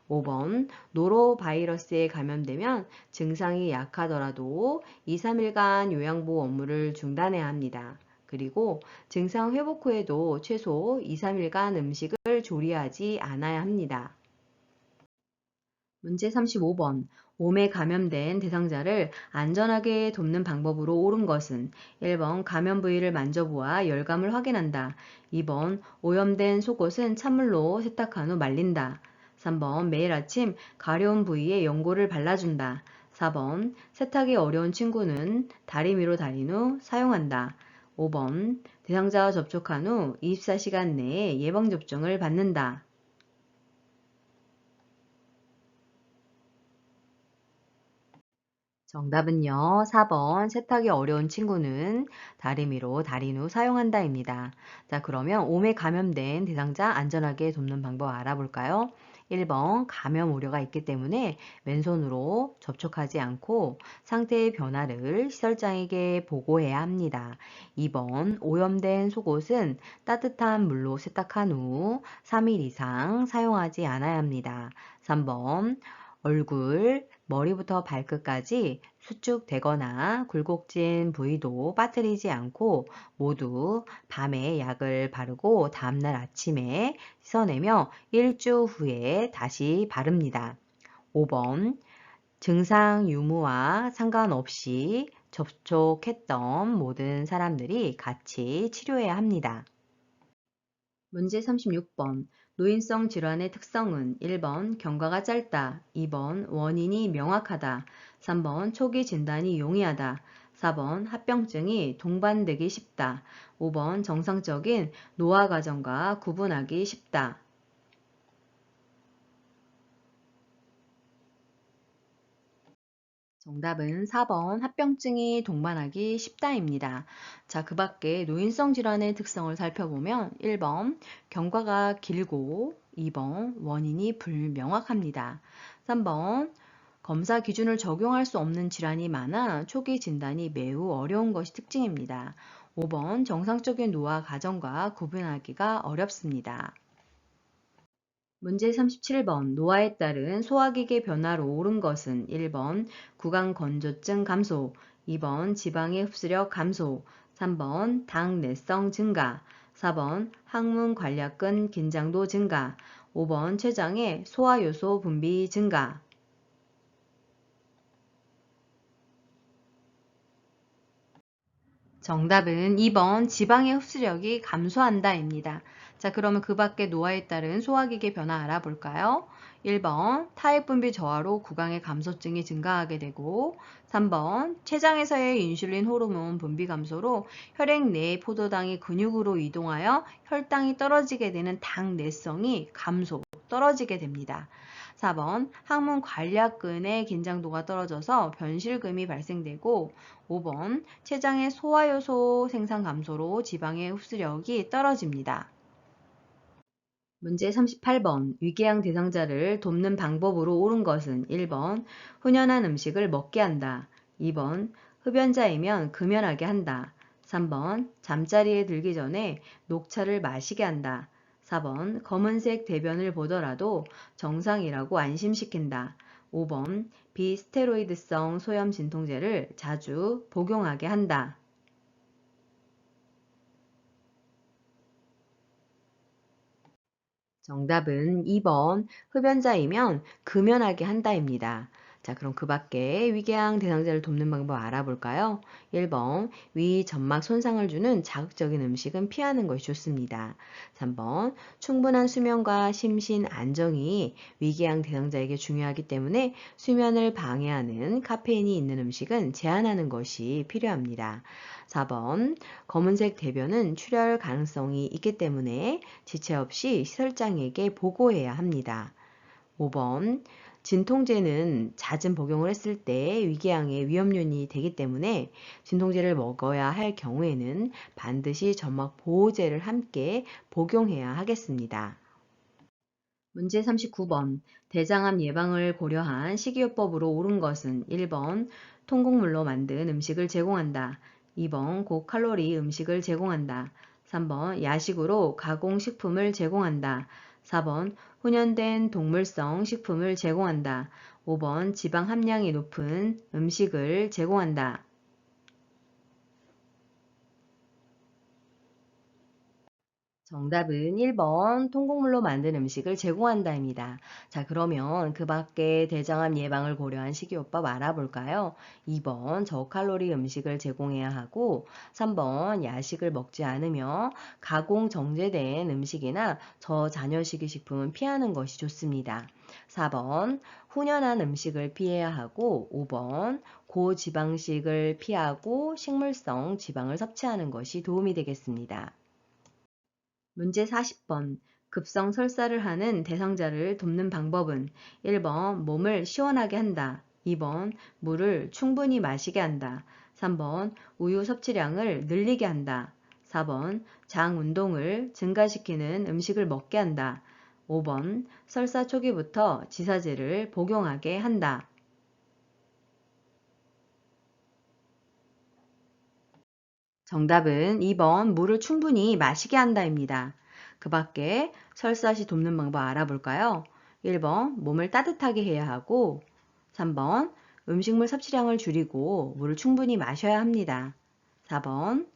5번 노로바이러스에 감염되면 증상이 약하더라도 2, 3일간 요양보호 업무를 중단해야 합니다. 그리고 증상 회복 후에도 최소 2, 3일간 음식을 조리하지 않아야 합니다. 문제 35번. 몸에 감염된 대상자를 안전하게 돕는 방법으로 옳은 것은 1번 감염 부위를 만져보아 열감을 확인한다. 2번 오염된 속옷은 찬물로 세탁한 후 말린다. 3번 매일 아침 가려운 부위에 연고를 발라준다. 4번 세탁이 어려운 친구는 다리미로 달인 후 사용한다. 5번 대상자와 접촉한 후 24시간 내에 예방접종을 받는다. 정답은요. 4번 세탁이 어려운 친구는 다리미로 달인 후 사용한다입니다. 자, 그러면 몸에 감염된 대상자 안전하게 돕는 방법 알아볼까요? 1번 감염 우려가 있기 때문에 맨손으로 접촉하지 않고 상태의 변화를 시설장에게 보고해야 합니다. 2번 오염된 속옷은 따뜻한 물로 세탁한 후 3일 이상 사용하지 않아야 합니다. 3번 얼굴, 머리부터 발끝까지 수축되거나 굴곡진 부위도 빠뜨리지 않고 모두 밤에 약을 바르고 다음날 아침에 씻어내며 일주 후에 다시 바릅니다. 5번 증상 유무와 상관없이 접촉했던 모든 사람들이 같이 치료해야 합니다. 문제 36번. 노인성 질환의 특성은 1번 경과가 짧다, 2번 원인이 명확하다, 3번 초기 진단이 용이하다, 4번 합병증이 동반되기 쉽다, 5번 정상적인 노화 과정과 구분하기 쉽다. 정답은 4번 합병증이 동반하기 쉽다입니다. 자, 그 밖에 노인성 질환의 특성을 살펴보면 1번 경과가 길고 2번 원인이 불명확합니다. 3번 검사 기준을 적용할 수 없는 질환이 많아 초기 진단이 매우 어려운 것이 특징입니다. 5번 정상적인 노화 과정과 구분하기가 어렵습니다. 문제 37번 노화에 따른 소화기계 변화로 오른 것은 1번 구강건조증 감소, 2번 지방의 흡수력 감소, 3번 당내성 증가, 4번 항문 관략근 긴장도 증가, 5번 췌장의 소화효소 분비 증가. 정답은 2번 지방의 흡수력이 감소한다입니다. 자, 그러면 그 밖에 노화에 따른 소화기계 변화 알아볼까요? 1번 타액 분비 저하로 구강의 감소증이 증가하게 되고 3번 췌장에서의 인슐린 호르몬 분비 감소로 혈액 내 포도당이 근육으로 이동하여 혈당이 떨어지게 되는 당내성이 감소, 떨어지게 됩니다. 4번 항문 관략근의 긴장도가 떨어져서 변실금이 발생되고 5번 췌장의 소화효소 생산 감소로 지방의 흡수력이 떨어집니다. 문제 38번 위궤양 대상자를 돕는 방법으로 옳은 것은 1번 훈연한 음식을 먹게 한다. 2번 흡연자이면 금연하게 한다. 3번 잠자리에 들기 전에 녹차를 마시게 한다. 4번 검은색 대변을 보더라도 정상이라고 안심시킨다. 5번 비스테로이드성 소염 진통제를 자주 복용하게 한다. 정답은 2번 흡연자이면 금연하게 한다입니다. 자, 그럼 그 밖에 위궤양 대상자를 돕는 방법 알아볼까요? 1번 위 점막 손상을 주는 자극적인 음식은 피하는 것이 좋습니다. 3번 충분한 수면과 심신 안정이 위궤양 대상자에게 중요하기 때문에 수면을 방해하는 카페인이 있는 음식은 제한하는 것이 필요합니다. 4번 검은색 대변은 출혈 가능성이 있기 때문에 지체 없이 시설장에게 보고해야 합니다. 5번 진통제는 잦은 복용을 했을 때 위궤양의 위험요인이 되기 때문에 진통제를 먹어야 할 경우에는 반드시 점막 보호제를 함께 복용해야 하겠습니다. 문제 39번 대장암 예방을 고려한 식이요법으로 옳은 것은 1번 통곡물로 만든 음식을 제공한다. 2번 고칼로리 음식을 제공한다. 3번 야식으로 가공식품을 제공한다. 4번 훈연된 동물성 식품을 제공한다. 5번 지방 함량이 높은 음식을 제공한다. 정답은 1번 통곡물로 만든 음식을 제공한다입니다. 자, 그러면 그 밖에 대장암 예방을 고려한 식이요법 알아볼까요? 2번 저칼로리 음식을 제공해야 하고 3번 야식을 먹지 않으며 가공 정제된 음식이나 저잔여식의 식품은 피하는 것이 좋습니다. 4번 훈연한 음식을 피해야 하고 5번 고지방식을 피하고 식물성 지방을 섭취하는 것이 도움이 되겠습니다. 문제 40번 급성 설사를 하는 대상자를 돕는 방법은 1번 몸을 시원하게 한다. 2번 물을 충분히 마시게 한다. 3번 우유 섭취량을 늘리게 한다. 4번 장 운동을 증가시키는 음식을 먹게 한다. 5번 설사 초기부터 지사제를 복용하게 한다. 정답은 2번 물을 충분히 마시게 한다입니다. 그 밖에 설사 시 돕는 방법 알아볼까요? 1번 몸을 따뜻하게 해야 하고 3번 음식물 섭취량을 줄이고 물을 충분히 마셔야 합니다. 4번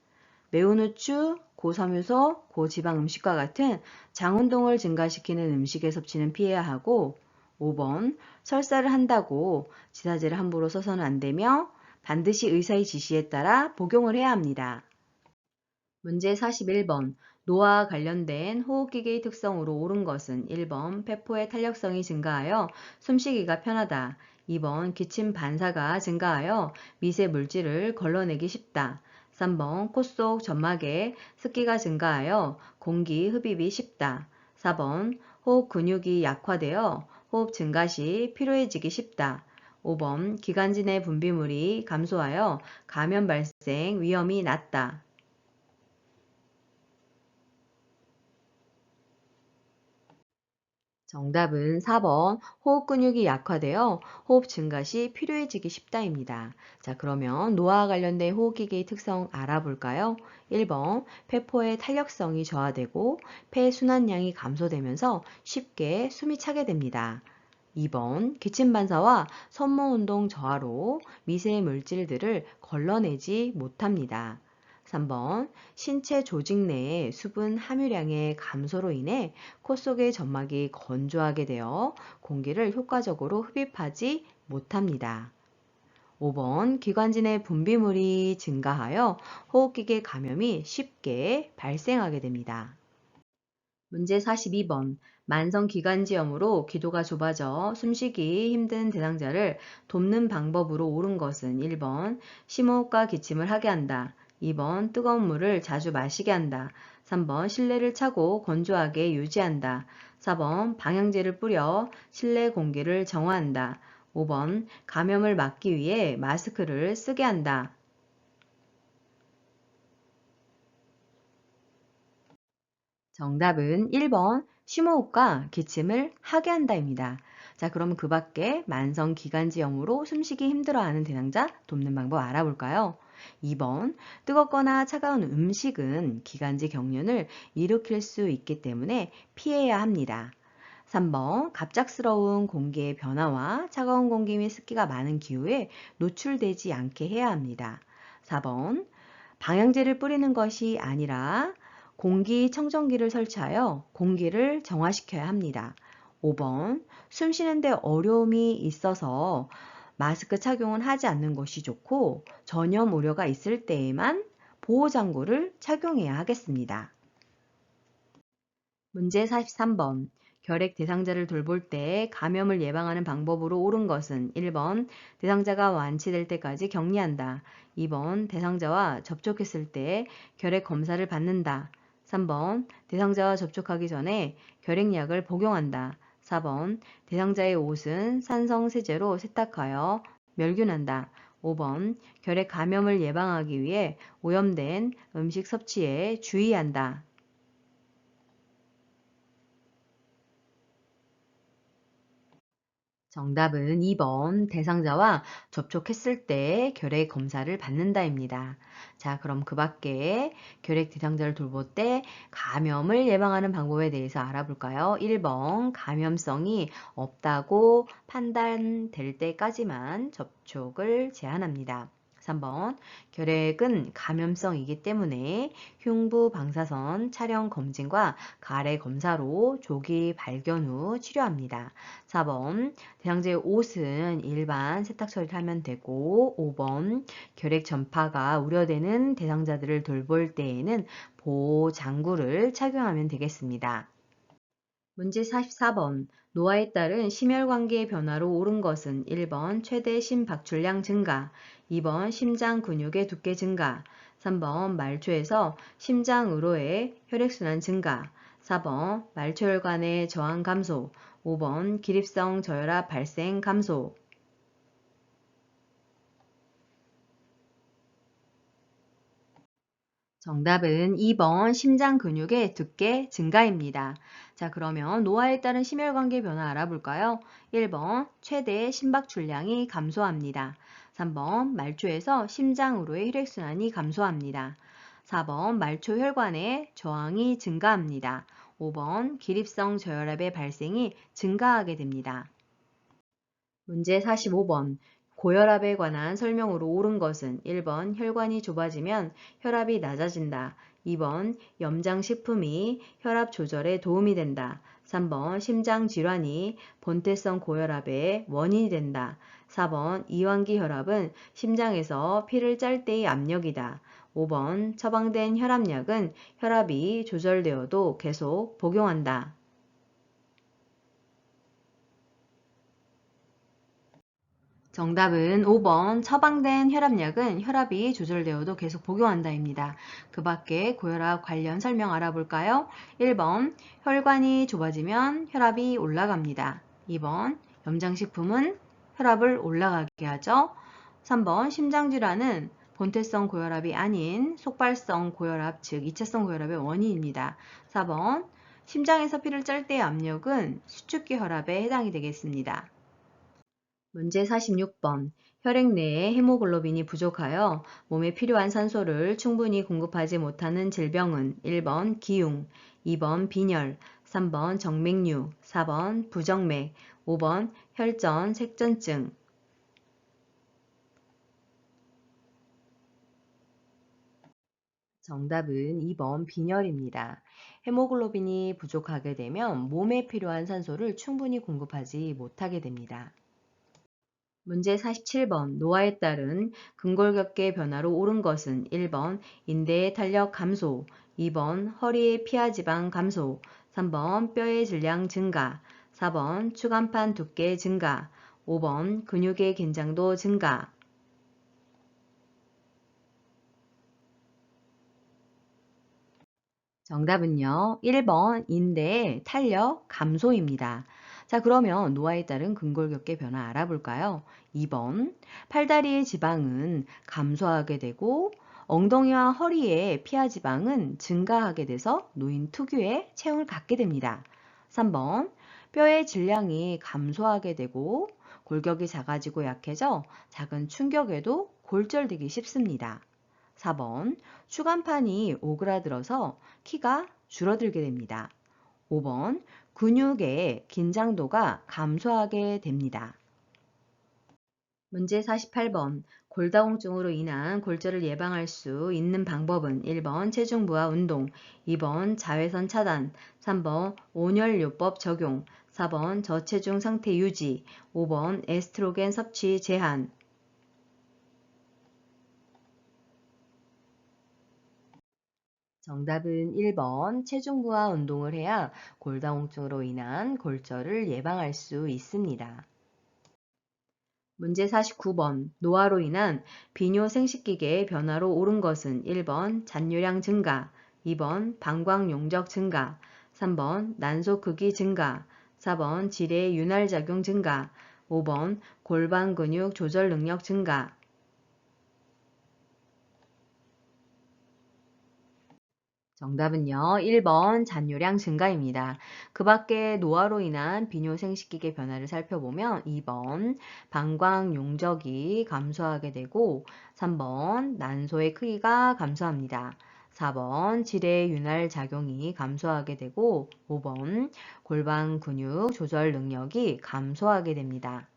매운 후추, 고섬유소, 고지방 음식과 같은 장운동을 증가시키는 음식의 섭취는 피해야 하고 5번 설사를 한다고 지사제를 함부로 써서는 안 되며 반드시 의사의 지시에 따라 복용을 해야 합니다. 문제 41번. 노화와 관련된 호흡기계의 특성으로 옳은 것은 1번 폐포의 탄력성이 증가하여 숨쉬기가 편하다. 2번 기침 반사가 증가하여 미세 물질을 걸러내기 쉽다. 3번 코 속 점막에 습기가 증가하여 공기 흡입이 쉽다. 4번 호흡 근육이 약화되어 호흡 증가 시 피로해지기 쉽다. 5번 기관지 내 분비물이 감소하여 감염 발생 위험이 낮다. 정답은 4번 호흡 근육이 약화되어 호흡 증가 시 필요해지기 쉽다입니다. 자, 그러면 노화와 관련된 호흡기계의 특성 알아볼까요? 1번 폐포의 탄력성이 저하되고 폐 순환량이 감소되면서 쉽게 숨이 차게 됩니다. 2번 기침 반사와 섬모 운동 저하로 미세 물질들을 걸러내지 못합니다. 3번 신체 조직 내의 수분 함유량의 감소로 인해 코 속의 점막이 건조하게 되어 공기를 효과적으로 흡입하지 못합니다. 5번 기관지 내 분비물이 증가하여 호흡기계 감염이 쉽게 발생하게 됩니다. 문제 42번. 만성기관지염으로 기도가 좁아져 숨쉬기 힘든 대상자를 돕는 방법으로 옳은 것은 1번 심호흡과 기침을 하게 한다. 2번 뜨거운 물을 자주 마시게 한다. 3번 실내를 차고 건조하게 유지한다. 4번 방향제를 뿌려 실내 공기를 정화한다. 5번 감염을 막기 위해 마스크를 쓰게 한다. 정답은 1번 심호흡과 기침을 하게 한다입니다. 자, 그럼 그 밖에 만성기관지염으로 숨쉬기 힘들어하는 대상자 돕는 방법 알아볼까요? 2번 뜨겁거나 차가운 음식은 기관지 경련을 일으킬 수 있기 때문에 피해야 합니다. 3번 갑작스러운 공기의 변화와 차가운 공기 및 습기가 많은 기후에 노출되지 않게 해야 합니다. 4번 방향제를 뿌리는 것이 아니라 공기청정기를 설치하여 공기를 정화시켜야 합니다. 5번 숨 쉬는데 어려움이 있어서 마스크 착용은 하지 않는 것이 좋고 전염 우려가 있을 때에만 보호장구를 착용해야 하겠습니다. 문제 43번. 결핵 대상자를 돌볼 때 감염을 예방하는 방법으로 옳은 것은 1번 대상자가 완치될 때까지 격리한다. 2번 대상자와 접촉했을 때 결핵 검사를 받는다. 3번 대상자와 접촉하기 전에 결핵약을 복용한다. 4번 대상자의 옷은 산성세제로 세탁하여 멸균한다. 5번 결핵 감염을 예방하기 위해 오염된 음식 섭취에 주의한다. 정답은 2번 대상자와 접촉했을 때 결핵 검사를 받는다입니다. 자, 그럼 그 밖에 결핵 대상자를 돌볼 때 감염을 예방하는 방법에 대해서 알아볼까요? 1번 감염성이 없다고 판단될 때까지만 접촉을 제한합니다. 3번 결핵은 감염성이기 때문에 흉부 방사선 촬영 검진과 가래 검사로 조기 발견 후 치료합니다. 4번 대상자의 옷은 일반 세탁 처리를 하면 되고 5번 결핵 전파가 우려되는 대상자들을 돌볼 때에는 보호 장구를 착용하면 되겠습니다. 문제 44번. 노화에 따른 심혈관계 변화로 옳은 것은 1번 최대 심박출량 증가, 2번 심장 근육의 두께 증가, 3번 말초에서 심장으로의 혈액순환 증가, 4번 말초혈관의 저항 감소, 5번 기립성 저혈압 발생 감소. 정답은 2번 심장 근육의 두께 증가입니다. 자, 그러면 노화에 따른 심혈관계 변화 알아볼까요? 1번 최대 심박출량이 감소합니다. 3번 말초에서 심장으로의 혈액순환이 감소합니다. 4번 말초 혈관의 저항이 증가합니다. 5번 기립성 저혈압의 발생이 증가하게 됩니다. 문제 45번. 고혈압에 관한 설명으로 옳은 것은 1번 혈관이 좁아지면 혈압이 낮아진다. 2번 염장식품이 혈압 조절에 도움이 된다. 3번 심장질환이 본태성 고혈압의 원인이 된다. 4번 이완기 혈압은 심장에서 피를 짤 때의 압력이다. 5번 처방된 혈압약은 혈압이 조절되어도 계속 복용한다. 정답은 5번 처방된 혈압약은 혈압이 조절되어도 계속 복용한다입니다. 그 밖에 고혈압 관련 설명 알아볼까요? 1번 혈관이 좁아지면 혈압이 올라갑니다. 2번 염장식품은 혈압을 올라가게 하죠. 3번 심장질환은 본태성 고혈압이 아닌 속발성 고혈압, 즉 2차성 고혈압의 원인입니다. 4번 심장에서 피를 짤 때의 압력은 수축기 혈압에 해당이 되겠습니다. 문제 46번. 혈액 내에 헤모글로빈이 부족하여 몸에 필요한 산소를 충분히 공급하지 못하는 질병은 1번 기흉, 2번 빈혈, 3번 정맥류, 4번 부정맥, 5번 혈전 색전증. 정답은 2번 빈혈입니다. 헤모글로빈이 부족하게 되면 몸에 필요한 산소를 충분히 공급하지 못하게 됩니다. 문제 47번. 노화에 따른 근골격계 변화로 옳은 것은 1번 인대의 탄력 감소, 2번 허리의 피하지방 감소, 3번 뼈의 질량 증가, 4번 추간판 두께 증가, 5번 근육의 긴장도 증가. 정답은요. 1번 인대의 탄력 감소입니다. 자, 그러면 노화에 따른 근골격계 변화 알아볼까요? 2번 팔다리의 지방은 감소하게 되고 엉덩이와 허리의 피하 지방은 증가하게 돼서 노인 특유의 체형을 갖게 됩니다. 3번 뼈의 질량이 감소하게 되고 골격이 작아지고 약해져 작은 충격에도 골절되기 쉽습니다. 4번 추간판이 오그라들어서 키가 줄어들게 됩니다. 5번 근육의 긴장도가 감소하게 됩니다. 문제 48번. 골다공증으로 인한 골절을 예방할 수 있는 방법은 1번 체중 부하 운동, 2번 자외선 차단, 3번 온열요법 적용, 4번 저체중 상태 유지, 5번 에스트로겐 섭취 제한. 정답은 1번 체중 부하 운동을 해야 골다공증으로 인한 골절을 예방할 수 있습니다. 문제 49번. 노화로 인한 비뇨 생식기계의 변화로 옳은 것은 1번 잔뇨량 증가, 2번 방광 용적 증가, 3번 난소 크기 증가, 4번 지뢰 윤활 작용 증가, 5번 골반 근육 조절 능력 증가. 정답은요. 1번 잔뇨량 증가입니다. 그 밖에 노화로 인한 비뇨 생식기계 변화를 살펴보면 2번 방광 용적이 감소하게 되고 3번 난소의 크기가 감소합니다. 4번 지뢰 윤활 작용이 감소하게 되고 5번 골반 근육 조절 능력이 감소하게 됩니다.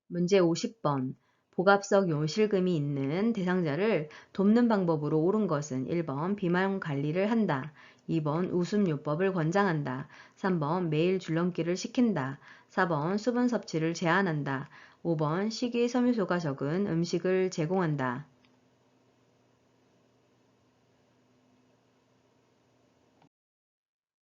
문제 50번. 복압성 요실금이 있는 대상자를 돕는 방법으로 옳은 것은 1번 비만 관리를 한다. 2번 웃음요법을 권장한다. 3번 매일 줄넘기를 시킨다. 4번 수분 섭취를 제한한다. 5번 식이섬유소가 적은 음식을 제공한다.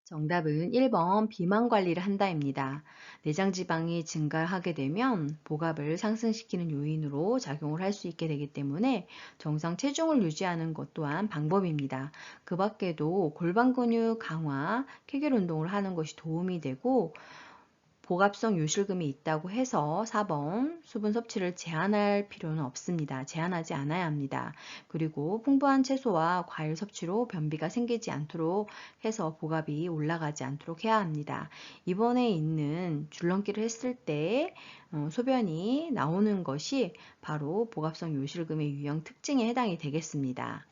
정답은 1번 비만 관리를 한다입니다. 내장 지방이 증가하게 되면 복압을 상승시키는 요인으로 작용을 할 수 있게 되기 때문에 정상 체중을 유지하는 것 또한 방법입니다. 그 밖에도 골반 근육 강화, 케겔 운동을 하는 것이 도움이 되고 복압성 요실금이 있다고 해서 4번 수분 섭취를 제한할 필요는 없습니다. 제한하지 않아야 합니다. 그리고 풍부한 채소와 과일 섭취로 변비가 생기지 않도록 해서 복압이 올라가지 않도록 해야 합니다. 이번에 있는 줄넘기를 했을 때 소변이 나오는 것이 바로 복압성 요실금의 유형 특징에 해당이 되겠습니다.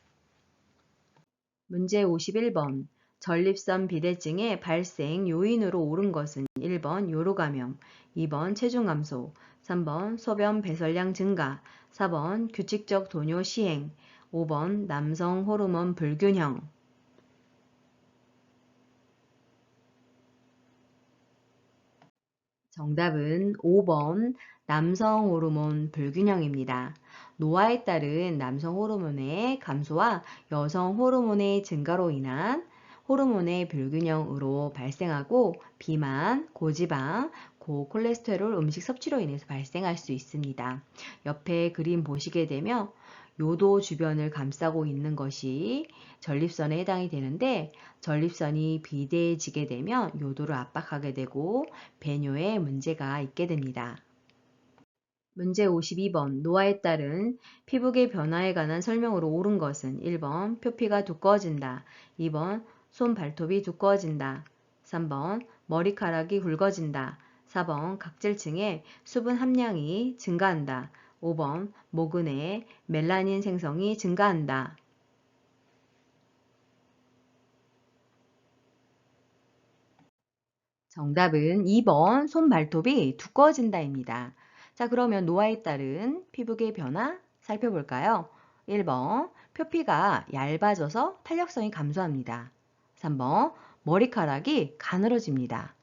문제 51번. 전립선 비대증의 발생 요인으로 옳은 것은 1번 요로감염, 2번 체중 감소, 3번 소변 배설량 증가, 4번 규칙적 도뇨 시행, 5번 남성 호르몬 불균형. 정답은 5번 남성 호르몬 불균형입니다. 노화에 따른 남성 호르몬의 감소와 여성 호르몬의 증가로 인한 호르몬의 불균형으로 발생하고 비만, 고지방, 고콜레스테롤 음식 섭취로 인해서 발생할 수 있습니다. 옆에 그림 보시게 되면 요도 주변을 감싸고 있는 것이 전립선에 해당이 되는데 전립선이 비대해지게 되면 요도를 압박하게 되고 배뇨에 문제가 있게 됩니다. 문제 52번 노화에 따른 피부계 변화에 관한 설명으로 옳은 것은 1번 표피가 두꺼워진다. 2번 손 발톱이 두꺼워진다. 3번 머리카락이 굵어진다. 4번 각질층에 수분 함량이 증가한다. 5번 모근에 멜라닌 생성이 증가한다. 정답은 2번 손 발톱이 두꺼워진다입니다. 자, 그러면 노화에 따른 피부계 변화 살펴볼까요? 1번 표피가 얇아져서 탄력성이 감소합니다. 3번 머리카락이 가늘어집니다.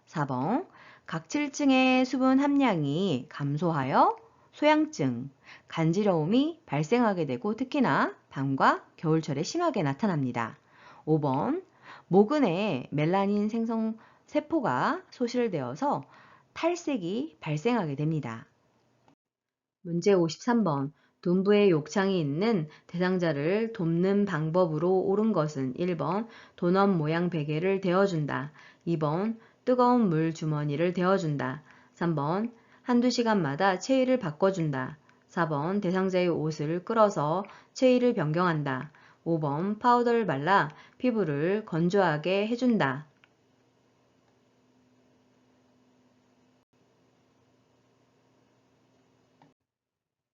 4번 각질층의 수분 함량이 감소하여 소양증, 간지러움이 발생하게 되고 특히나 밤과 겨울철에 심하게 나타납니다. 5번 모근에 멜라닌 생성 세포가 소실되어서 탈색이 발생하게 됩니다. 문제 53번 둔부의 욕창이 있는 대상자를 돕는 방법으로 옳은 것은 1번 도넛 모양 베개를 데워준다. 2번 뜨거운 물 주머니를 데워준다. 3번 한두 시간마다 체위를 바꿔준다. 4번 대상자의 옷을 끌어서 체위를 변경한다. 5번 파우더를 발라 피부를 건조하게 해준다.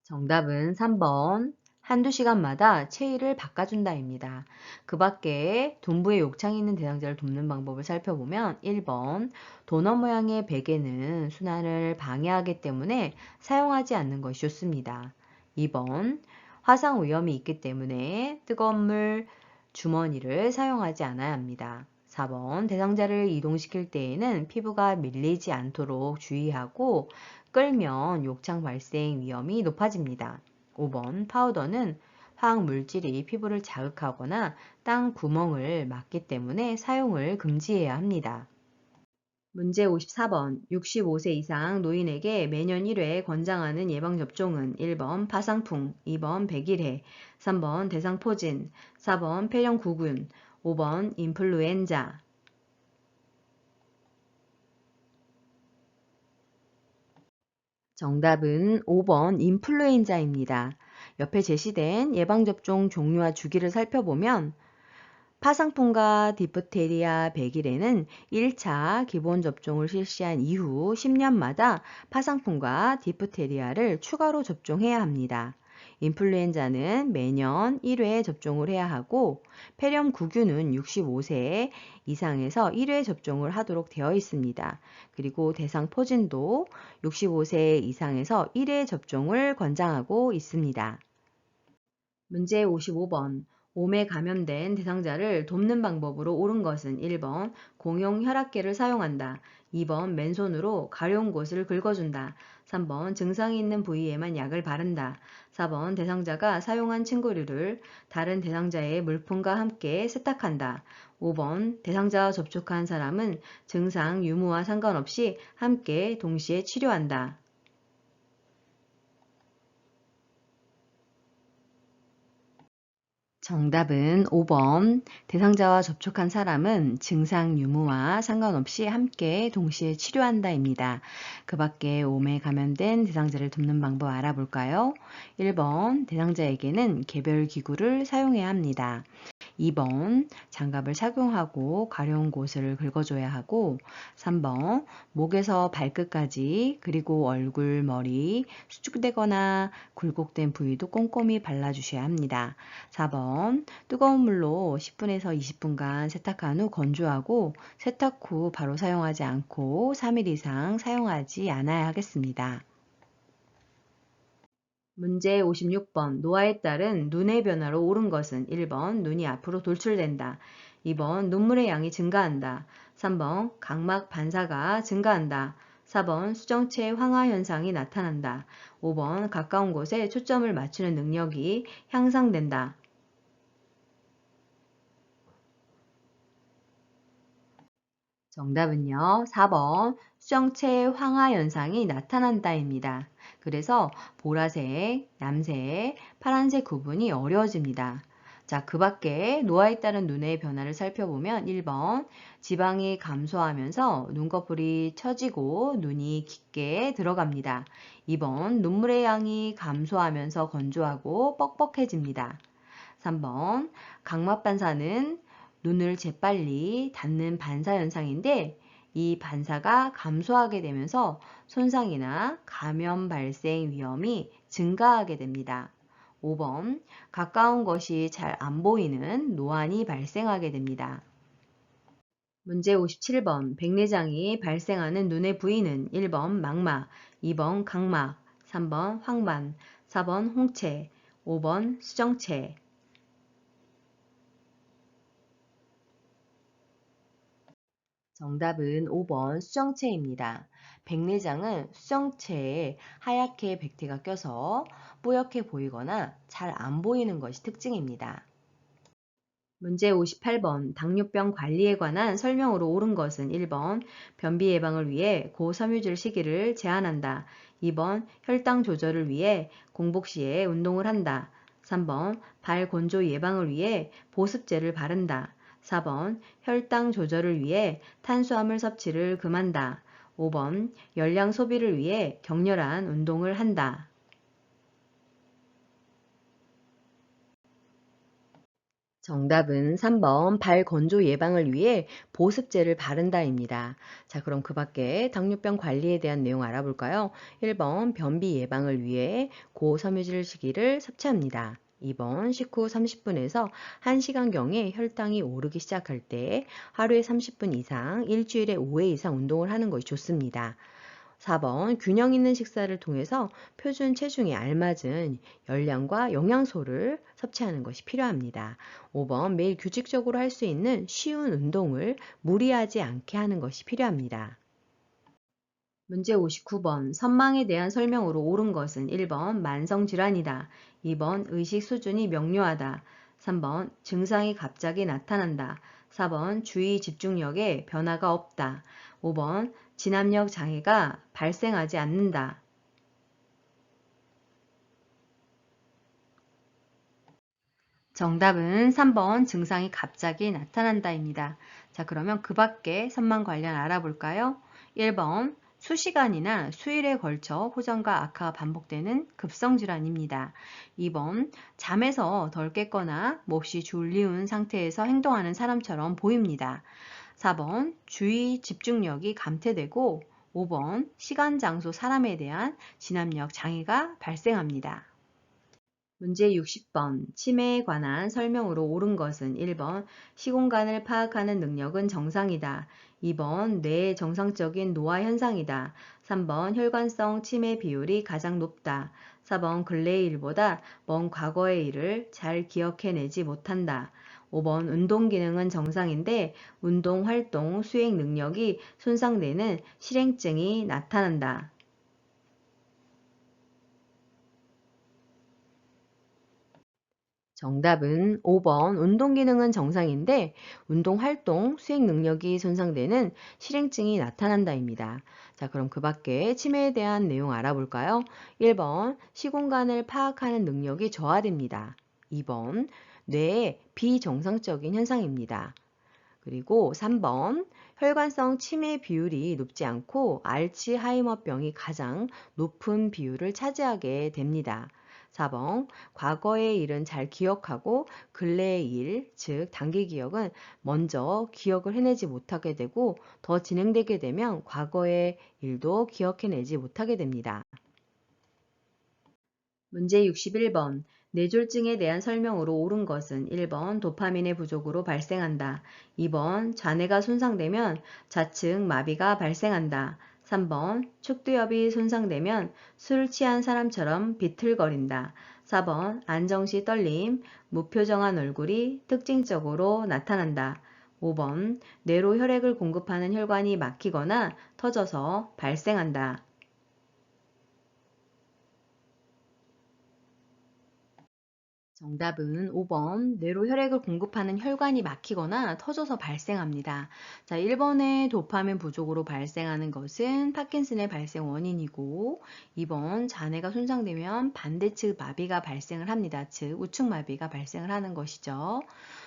정답은 3번 한두 시간마다 체위를 바꿔준다입니다. 그 밖에 둔부의 욕창이 있는 대상자를 돕는 방법을 살펴보면 1번 도넛 모양의 베개는 순환을 방해하기 때문에 사용하지 않는 것이 좋습니다. 2번 화상 위험이 있기 때문에 뜨거운 물 주머니를 사용하지 않아야 합니다. 4번 대상자를 이동시킬 때에는 피부가 밀리지 않도록 주의하고 끌면 욕창 발생 위험이 높아집니다. 5번 파우더는 화학 물질이 피부를 자극하거나 땅 구멍을 막기 때문에 사용을 금지해야 합니다. 문제 54번 65세 이상 노인에게 매년 1회 권장하는 예방접종은 1번 파상풍, 2번 백일해, 3번 대상포진, 4번 폐렴구균, 5번 인플루엔자. 정답은 5번 인플루엔자입니다. 옆에 제시된 예방접종 종류와 주기를 살펴보면 파상풍과 디프테리아 백일에는 1차 기본 접종을 실시한 이후 10년마다 파상풍과 디프테리아를 추가로 접종해야 합니다. 인플루엔자는 매년 1회 접종을 해야 하고 폐렴구균은 65세 이상에서 1회 접종을 하도록 되어 있습니다. 그리고 대상포진도 65세 이상에서 1회 접종을 권장하고 있습니다. 문제 55번 몸에 감염된 대상자를 돕는 방법으로 옳은 것은 1번 공용 혈압계를 사용한다. 2번 맨손으로 가려운 곳을 긁어준다. 3번 증상이 있는 부위에만 약을 바른다. 4번 대상자가 사용한 침구류를 다른 대상자의 물품과 함께 세탁한다. 5번 대상자와 접촉한 사람은 증상 유무와 상관없이 함께 동시에 치료한다. 정답은 5번. 대상자와 접촉한 사람은 증상 유무와 상관없이 함께 동시에 치료한다입니다. 그 밖에 몸에 감염된 대상자를 돕는 방법 알아볼까요? 1번. 대상자에게는 개별 기구를 사용해야 합니다. 2번 장갑을 착용하고 가려운 곳을 긁어줘야 하고 3번 목에서 발끝까지 그리고 얼굴, 머리, 수축되거나 굴곡된 부위도 꼼꼼히 발라주셔야 합니다. 4번 뜨거운 물로 10분에서 20분간 세탁한 후 건조하고 세탁 후 바로 사용하지 않고 3일 이상 사용하지 않아야 하겠습니다. 문제 56번 노화에 따른 눈의 변화로 옳은 것은 1번 눈이 앞으로 돌출된다. 2번 눈물의 양이 증가한다. 3번 각막 반사가 증가한다. 4번 수정체 황화 현상이 나타난다. 5번 가까운 곳에 초점을 맞추는 능력이 향상된다. 정답은요. 4번 수정체 황화 현상이 나타난다입니다. 그래서 보라색, 남색, 파란색 구분이 어려워집니다. 자, 그 밖에 노화에 따른 눈의 변화를 살펴보면 1번 지방이 감소하면서 눈꺼풀이 처지고 눈이 깊게 들어갑니다. 2번 눈물의 양이 감소하면서 건조하고 뻑뻑해집니다. 3번 각막 반사는 눈을 재빨리 닫는 반사 현상인데 이 반사가 감소하게 되면서 손상이나 감염 발생 위험이 증가하게 됩니다. 5번 가까운 것이 잘 안 보이는 노안이 발생하게 됩니다. 문제 57번 백내장이 발생하는 눈의 부위는 1번 망막, 2번 각막, 3번 황반, 4번 홍채, 5번 수정체. 정답은 5번 수정체입니다. 백내장은 수정체에 하얗게 백태가 껴서 뿌옇게 보이거나 잘 안 보이는 것이 특징입니다. 문제 58번 당뇨병 관리에 관한 설명으로 옳은 것은 1번 변비 예방을 위해 고섬유질 시기를 제한한다. 2번 혈당 조절을 위해 공복 시에 운동을 한다. 3번 발 건조 예방을 위해 보습제를 바른다. 4번 혈당 조절을 위해 탄수화물 섭취를 금한다. 5번 열량 소비를 위해 격렬한 운동을 한다. 정답은 3번 발 건조 예방을 위해 보습제를 바른다입니다. 자, 그럼 그 밖에 당뇨병 관리에 대한 내용 알아볼까요? 1번 변비 예방을 위해 고섬유질 식이를 섭취합니다. 2번 식후 30분에서 1시간경에 혈당이 오르기 시작할 때 하루에 30분 이상, 일주일에 5회 이상 운동을 하는 것이 좋습니다. 4번 균형 있는 식사를 통해서 표준 체중에 알맞은 열량과 영양소를 섭취하는 것이 필요합니다. 5번 매일 규칙적으로 할 수 있는 쉬운 운동을 무리하지 않게 하는 것이 필요합니다. 문제 59번 선망에 대한 설명으로 옳은 것은 1번 만성질환이다. 2번 의식 수준이 명료하다. 3번 증상이 갑자기 나타난다. 4번 주의 집중력에 변화가 없다. 5번 진압력 장애가 발생하지 않는다. 정답은 3번 증상이 갑자기 나타난다입니다. 자, 그러면 그 밖에 선망 관련 알아볼까요? 1번 수시간이나 수일에 걸쳐 호전과 악화가 반복되는 급성질환입니다. 2번 잠에서 덜 깼거나 몹시 졸리운 상태에서 행동하는 사람처럼 보입니다. 4번 주의 집중력이 감퇴되고 5번 시간, 장소, 사람에 대한 진압력 장애가 발생합니다. 문제 60번 치매에 관한 설명으로 옳은 것은 1번 시공간을 파악하는 능력은 정상이다. 2번 뇌의 정상적인 노화 현상이다. 3번 혈관성 치매 비율이 가장 높다. 4번 근래의 일보다 먼 과거의 일을 잘 기억해내지 못한다. 5번 운동 기능은 정상인데 운동 활동 수행 능력이 손상되는 실행증이 나타난다. 정답은 5번 운동 기능은 정상인데 운동 활동, 수행 능력이 손상되는 실행증이 나타난다입니다. 자, 그럼 그 밖에 치매에 대한 내용 알아볼까요? 1번 시공간을 파악하는 능력이 저하됩니다. 2번 뇌의 비정상적인 현상입니다. 그리고 3번 혈관성 치매 비율이 높지 않고 알츠하이머병이 가장 높은 비율을 차지하게 됩니다. 4번 과거의 일은 잘 기억하고 근래의 일, 즉 단기 기억은 먼저 기억을 해내지 못하게 되고 더 진행되게 되면 과거의 일도 기억해내지 못하게 됩니다. 문제 61번 뇌졸중에 대한 설명으로 옳은 것은 1번 도파민의 부족으로 발생한다. 2번 잔해가 손상되면 좌측 마비가 발생한다. 3번 척두엽이 손상되면 술 취한 사람처럼 비틀거린다. 4번 안정시 떨림, 무표정한 얼굴이 특징적으로 나타난다. 5번 뇌로 혈액을 공급하는 혈관이 막히거나 터져서 발생한다. 정답은 5번 뇌로 혈액을 공급하는 혈관이 막히거나 터져서 발생합니다. 자, 1번의 도파민 부족으로 발생하는 것은 파킨슨의 발생 원인이고 2번 자뇌가 손상되면 반대측 마비가 발생을 합니다. 즉 우측 마비가 발생을 하는 것이죠.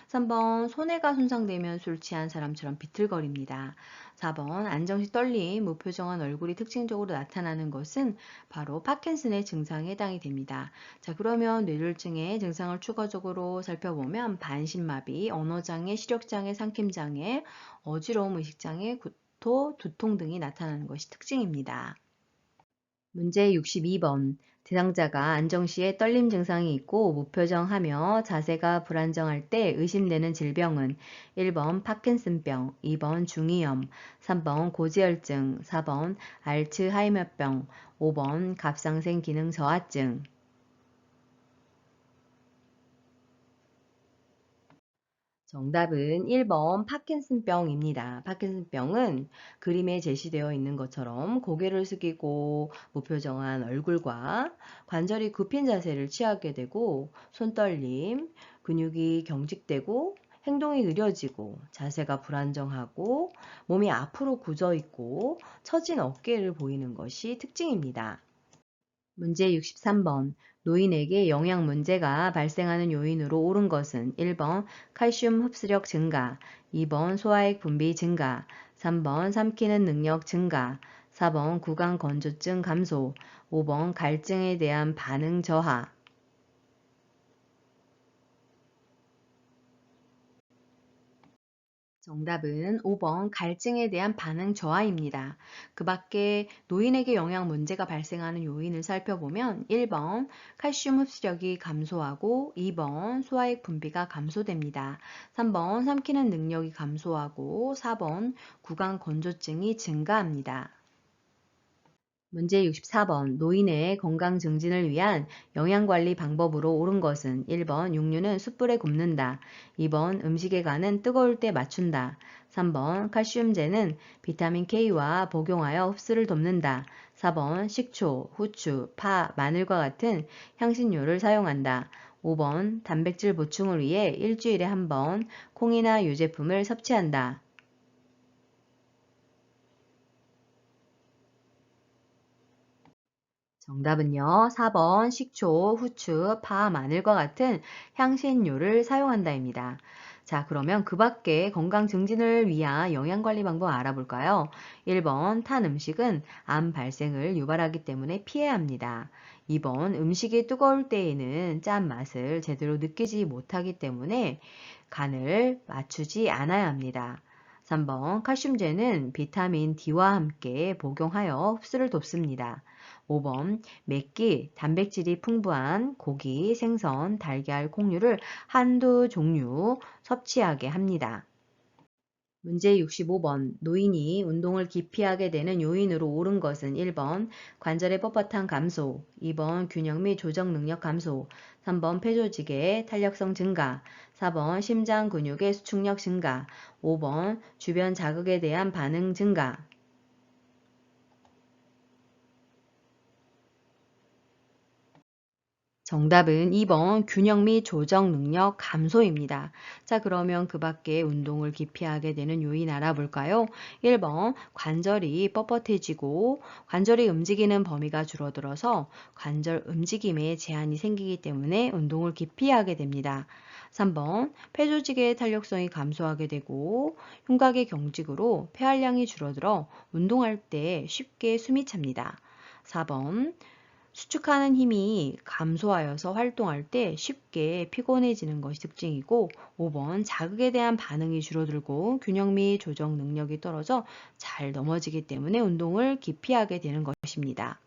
3번 손해가 손상되면 술 취한 사람처럼 비틀거립니다. 4번 안정시 떨림, 무표정한 얼굴이 특징적으로 나타나는 것은 바로 파킨슨의 증상에 해당이 됩니다. 자, 그러면 뇌졸중의 증상을 추가적으로 살펴보면 반신마비, 언어장애, 시력장애, 삼킴장애, 어지러움, 의식장애, 구토, 두통 등이 나타나는 것이 특징입니다. 문제 62번. 대상자가 안정시에 떨림 증상이 있고 무표정하며 자세가 불안정할 때 의심되는 질병은 1번 파킨슨병, 2번 중이염, 3번 고지혈증, 4번 알츠하이머병, 5번 갑상생 기능 저하증. 정답은 1번 파킨슨병입니다. 파킨슨병은 그림에 제시되어 있는 것처럼 고개를 숙이고 무표정한 얼굴과 관절이 굽힌 자세를 취하게 되고 손떨림, 근육이 경직되고 행동이 느려지고 자세가 불안정하고 몸이 앞으로 굳어 있고 처진 어깨를 보이는 것이 특징입니다. 문제 63번. 노인에게 영양 문제가 발생하는 요인으로 옳은 것은 1번 칼슘 흡수력 증가, 2번 소화액 분비 증가, 3번 삼키는 능력 증가, 4번 구강 건조증 감소, 5번 갈증에 대한 반응 저하. 정답은 5번 갈증에 대한 반응 저하입니다. 그 밖에 노인에게 영양 문제가 발생하는 요인을 살펴보면 1번 칼슘 흡수력이 감소하고 2번 소화액 분비가 감소됩니다. 3번 삼키는 능력이 감소하고 4번 구강 건조증이 증가합니다. 문제 64번. 노인의 건강 증진을 위한 영양관리 방법으로 옳은 것은 1번 육류는 숯불에 굽는다. 2번 음식에 간은 뜨거울 때 맞춘다. 3번 칼슘제는 비타민 K와 복용하여 흡수를 돕는다. 4번 식초, 후추, 파, 마늘과 같은 향신료를 사용한다. 5번 단백질 보충을 위해 일주일에 한 번 콩이나 유제품을 섭취한다. 정답은요. 4번 식초, 후추, 파, 마늘과 같은 향신료를 사용한다입니다. 자, 그러면 그 밖에 건강 증진을 위한 영양관리 방법 알아볼까요? 1번 탄 음식은 암 발생을 유발하기 때문에 피해야 합니다. 2번 음식이 뜨거울 때에는 짠 맛을 제대로 느끼지 못하기 때문에 간을 맞추지 않아야 합니다. 3번 칼슘제는 비타민 D와 함께 복용하여 흡수를 돕습니다. 5번 맵기, 단백질이 풍부한 고기, 생선, 달걀, 콩류를 한두 종류 섭취하게 합니다. 문제 65번. 노인이 운동을 기피하게 되는 요인으로 옳은 것은 1번 관절의 뻣뻣한 감소, 2번 균형 및 조정 능력 감소, 3번 폐조직의 탄력성 증가, 4번 심장 근육의 수축력 증가, 5번 주변 자극에 대한 반응 증가. 정답은 2번 균형 및 조정 능력 감소입니다. 자, 그러면 그 밖에 운동을 기피하게 되는 요인 알아볼까요? 1번 관절이 뻣뻣해지고 관절이 움직이는 범위가 줄어들어서 관절 움직임에 제한이 생기기 때문에 운동을 기피하게 됩니다. 3번 폐조직의 탄력성이 감소하게 되고 흉곽의 경직으로 폐활량이 줄어들어 운동할 때 쉽게 숨이 찹니다. 4번 수축하는 힘이 감소하여서 활동할 때 쉽게 피곤해지는 것이 특징이고 5번 자극에 대한 반응이 줄어들고 균형 및 조정 능력이 떨어져 잘 넘어지기 때문에 운동을 기피하게 되는 것입니다.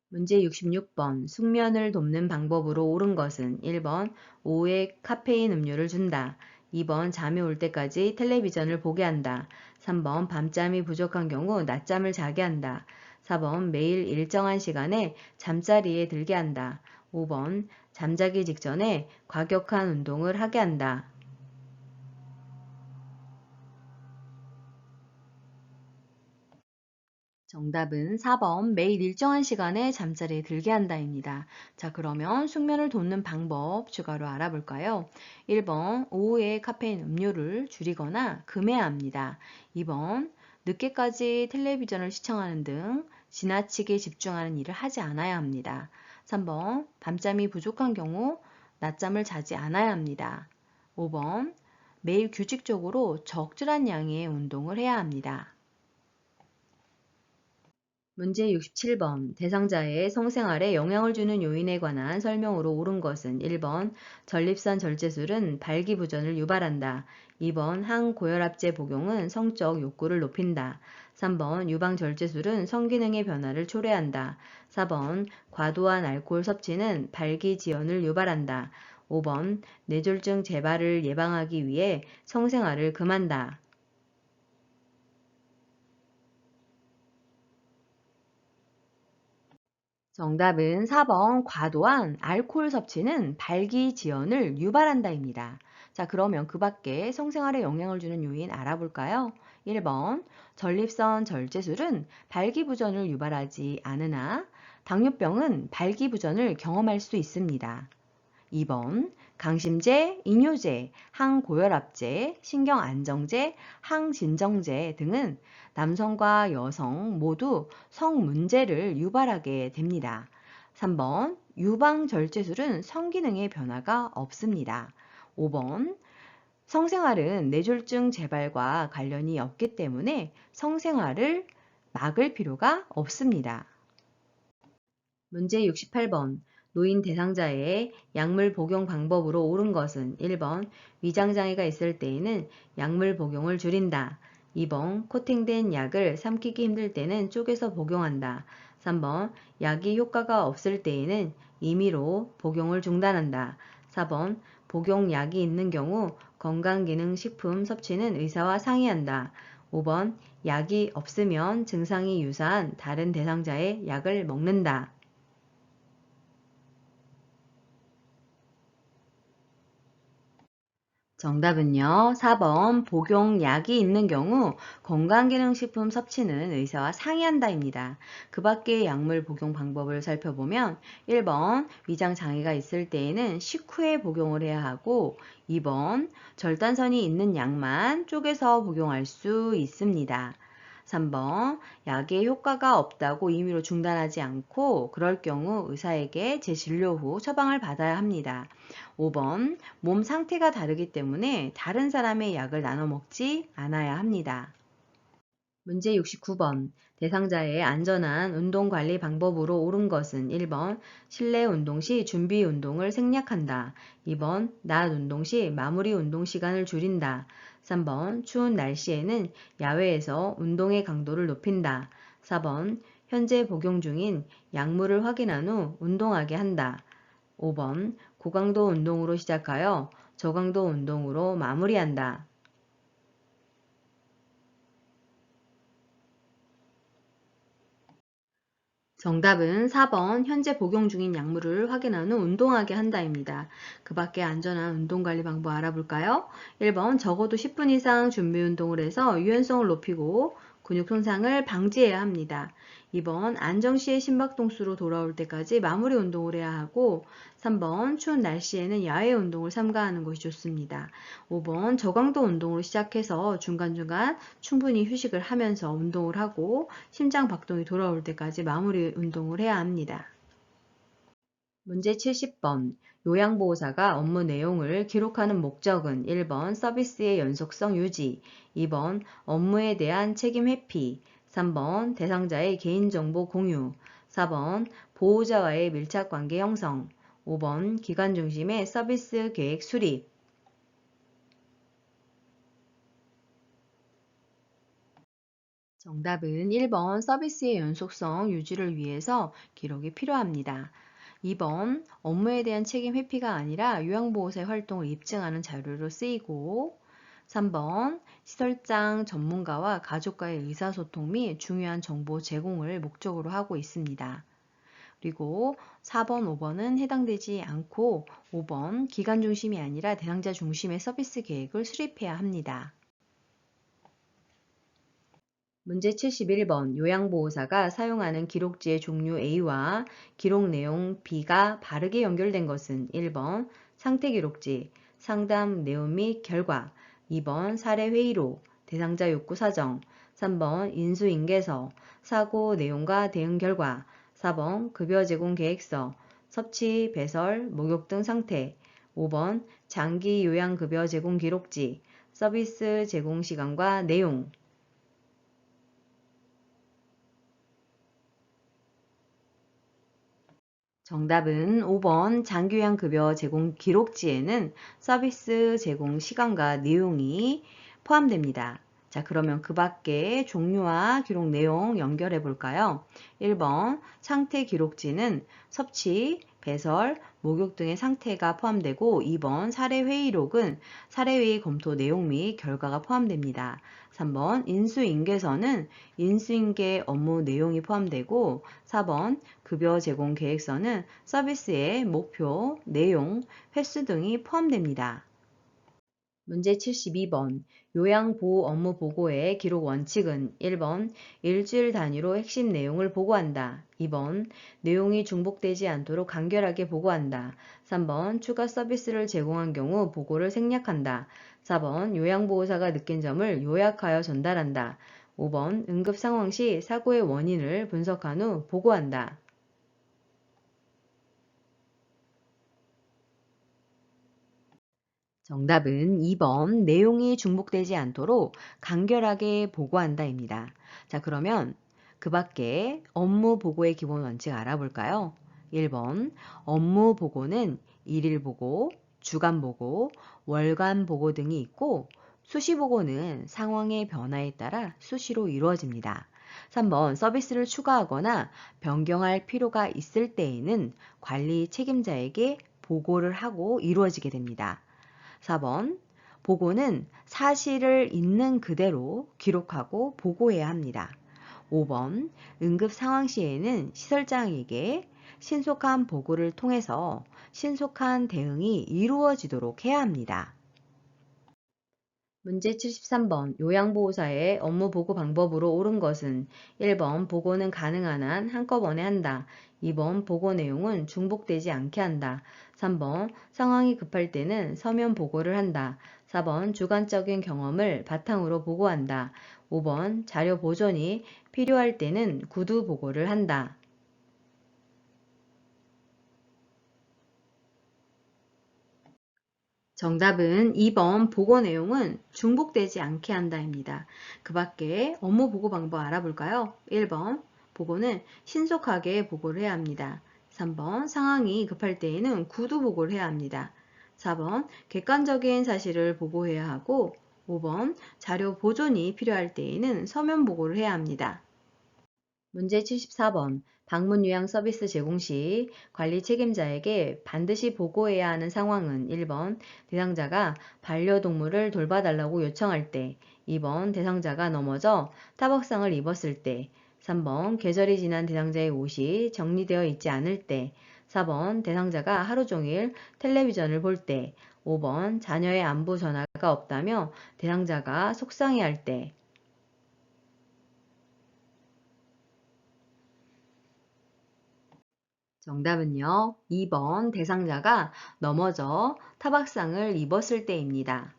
문제 66번. 숙면을 돕는 방법으로 옳은 것은 1번 오후에 카페인 음료를 준다. 2번 잠이 올 때까지 텔레비전을 보게 한다. 3번 밤잠이 부족한 경우 낮잠을 자게 한다. 4번 매일 일정한 시간에 잠자리에 들게 한다. 5번 잠자기 직전에 과격한 운동을 하게 한다. 정답은 4번 매일 일정한 시간에 잠자리에 들게 한다입니다. 자, 그러면 숙면을 돋는 방법 추가로 알아볼까요? 1번 오후에 카페인 음료를 줄이거나 금해야 합니다. 2번 늦게까지 텔레비전을 시청하는 등 지나치게 집중하는 일을 하지 않아야 합니다. 3번 밤잠이 부족한 경우 낮잠을 자지 않아야 합니다. 5번 매일 규칙적으로 적절한 양의 운동을 해야 합니다. 문제 67번 대상자의 성생활에 영향을 주는 요인에 관한 설명으로 옳은 것은 1번 전립선 절제술은 발기부전을 유발한다. 2번 항고혈압제 복용은 성적 욕구를 높인다. 3번 유방절제술은 성기능의 변화를 초래한다. 4번 과도한 알코올 섭취는 발기지연을 유발한다. 5번 뇌졸중 재발을 예방하기 위해 성생활을 금한다. 정답은 4번 과도한 알코올 섭취는 발기지연을 유발한다입니다. 자, 그러면 그 밖에 성생활에 영향을 주는 요인 알아볼까요? 1번 전립선 절제술은 발기부전을 유발하지 않으나 당뇨병은 발기부전을 경험할 수 있습니다. 2번 강심제, 이뇨제, 항고혈압제, 신경안정제, 항진정제 등은 남성과 여성 모두 성문제를 유발하게 됩니다. 3번 유방절제술은 성기능의 변화가 없습니다. 5번 성생활은 뇌졸중 재발과 관련이 없기 때문에 성생활을 막을 필요가 없습니다. 문제 68번 노인 대상자의 약물 복용 방법으로 옳은 것은 1번 위장장애가 있을 때에는 약물 복용을 줄인다. 2번 코팅된 약을 삼키기 힘들 때는 쪼개서 복용한다. 3번 약이 효과가 없을 때에는 임의로 복용을 중단한다. 4번 복용약이 있는 경우 건강기능식품 섭취는 의사와 상의한다. 5번 약이 없으면 증상이 유사한 다른 대상자의 약을 먹는다. 정답은요. 4번 복용약이 있는 경우 건강기능식품 섭취는 의사와 상의한다입니다. 그 밖의 약물 복용 방법을 살펴보면 1번 위장장애가 있을 때에는 식후에 복용을 해야 하고 2번 절단선이 있는 약만 쪼개서 복용할 수 있습니다. 3번 약의 효과가 없다고 임의로 중단하지 않고 그럴 경우 의사에게 재진료 후 처방을 받아야 합니다. 5번 몸 상태가 다르기 때문에 다른 사람의 약을 나눠 먹지 않아야 합니다. 문제 69번 대상자의 안전한 운동관리 방법으로 옳은 것은 1번 실내 운동 시 준비 운동을 생략한다. 2번 낮 운동 시 마무리 운동 시간을 줄인다. 3번 추운 날씨에는 야외에서 운동의 강도를 높인다. 4번 현재 복용 중인 약물을 확인한 후 운동하게 한다. 5번 고강도 운동으로 시작하여 저강도 운동으로 마무리한다. 정답은 4번 현재 복용 중인 약물을 확인한 후 운동하게 한다입니다. 그 밖에 안전한 운동관리 방법 알아볼까요? 1번 적어도 10분 이상 준비 운동을 해서 유연성을 높이고 근육 손상을 방지해야 합니다. 2번 안정 시에 심박동수로 돌아올 때까지 마무리 운동을 해야 하고 3번 추운 날씨에는 야외 운동을 삼가하는 것이 좋습니다. 5번 저강도 운동으로 시작해서 중간중간 충분히 휴식을 하면서 운동을 하고 심장 박동이 돌아올 때까지 마무리 운동을 해야 합니다. 문제 70번 요양보호사가 업무 내용을 기록하는 목적은 1번 서비스의 연속성 유지, 2번 업무에 대한 책임 회피, 3번 대상자의 개인정보 공유, 4번 보호자와의 밀착관계 형성, 5번 기관 중심의 서비스 계획 수립. 정답은 1번 서비스의 연속성 유지를 위해서 기록이 필요합니다. 2번 업무에 대한 책임 회피가 아니라 요양보호사의 활동을 입증하는 자료로 쓰이고 3번 시설장 전문가와 가족과의 의사소통 및 중요한 정보 제공을 목적으로 하고 있습니다. 그리고 4번, 5번은 해당되지 않고 5번 기관 중심이 아니라 대상자 중심의 서비스 계획을 수립해야 합니다. 문제 71번 요양보호사가 사용하는 기록지의 종류 A와 기록 내용 B가 바르게 연결된 것은 1번 상태기록지, 상담 내용 및 결과, 2번 사례회의록, 대상자 욕구 사정, 3번 인수인계서, 사고 내용과 대응 결과, 4번 급여 제공 계획서, 섭취, 배설, 목욕 등 상태, 5번 장기 요양급여 제공 기록지, 서비스 제공 시간과 내용. 정답은 5번 장기요양급여 제공 기록지에는 서비스 제공 시간과 내용이 포함됩니다. 자, 그러면 그 밖에 종류와 기록 내용 연결해 볼까요? 1번 상태 기록지는 섭취, 배설, 목욕 등의 상태가 포함되고 2번 사례회의록은 사례회의 검토 내용 및 결과가 포함됩니다. 3번 인수인계서는 인수인계 업무 내용이 포함되고 4번 급여 제공 계획서는 서비스의 목표, 내용, 횟수 등이 포함됩니다. 문제 72번 요양보호 업무 보고의 기록 원칙은 1번 일주일 단위로 핵심 내용을 보고한다. 2번 내용이 중복되지 않도록 간결하게 보고한다. 3번 추가 서비스를 제공한 경우 보고를 생략한다. 4번 요양보호사가 느낀 점을 요약하여 전달한다. 5번 응급 상황 시 사고의 원인을 분석한 후 보고한다. 정답은 2번 내용이 중복되지 않도록 간결하게 보고한다입니다. 자, 그러면 그 밖에 업무 보고의 기본 원칙 알아볼까요? 1번 업무 보고는 일일 보고, 주간 보고, 월간 보고 등이 있고 수시 보고는 상황의 변화에 따라 수시로 이루어집니다. 3번 서비스를 추가하거나 변경할 필요가 있을 때에는 관리 책임자에게 보고를 하고 이루어지게 됩니다. 4번 보고는 사실을 있는 그대로 기록하고 보고해야 합니다. 5번 응급 상황 시에는 시설장에게 신속한 보고를 통해서 신속한 대응이 이루어지도록 해야 합니다. 문제 73번 요양보호사의 업무 보고 방법으로 옳은 것은 1번 보고는 가능한 한 한꺼번에 한다. 2번 보고 내용은 중복되지 않게 한다. 3번 상황이 급할 때는 서면 보고를 한다. 4번 주관적인 경험을 바탕으로 보고한다. 5번 자료 보존이 필요할 때는 구두 보고를 한다. 정답은 2번 보고 내용은 중복되지 않게 한다입니다. 그 밖에 업무 보고 방법 알아볼까요? 1번 보고는 신속하게 보고를 해야 합니다. 3번 상황이 급할 때에는 구두 보고를 해야 합니다. 4번 객관적인 사실을 보고해야 하고 5번 자료 보존이 필요할 때에는 서면 보고를 해야 합니다. 문제 74번 방문 요양 서비스 제공 시 관리 책임자에게 반드시 보고해야 하는 상황은 1번 대상자가 반려동물을 돌봐달라고 요청할 때, 2번 대상자가 넘어져 타박상을 입었을 때, 3번 계절이 지난 대상자의 옷이 정리되어 있지 않을 때, 4번 대상자가 하루 종일 텔레비전을 볼 때, 5번 자녀의 안부 전화가 없다며 대상자가 속상해할 때. 정답은요. 2번 대상자가 넘어져 타박상을 입었을 때입니다.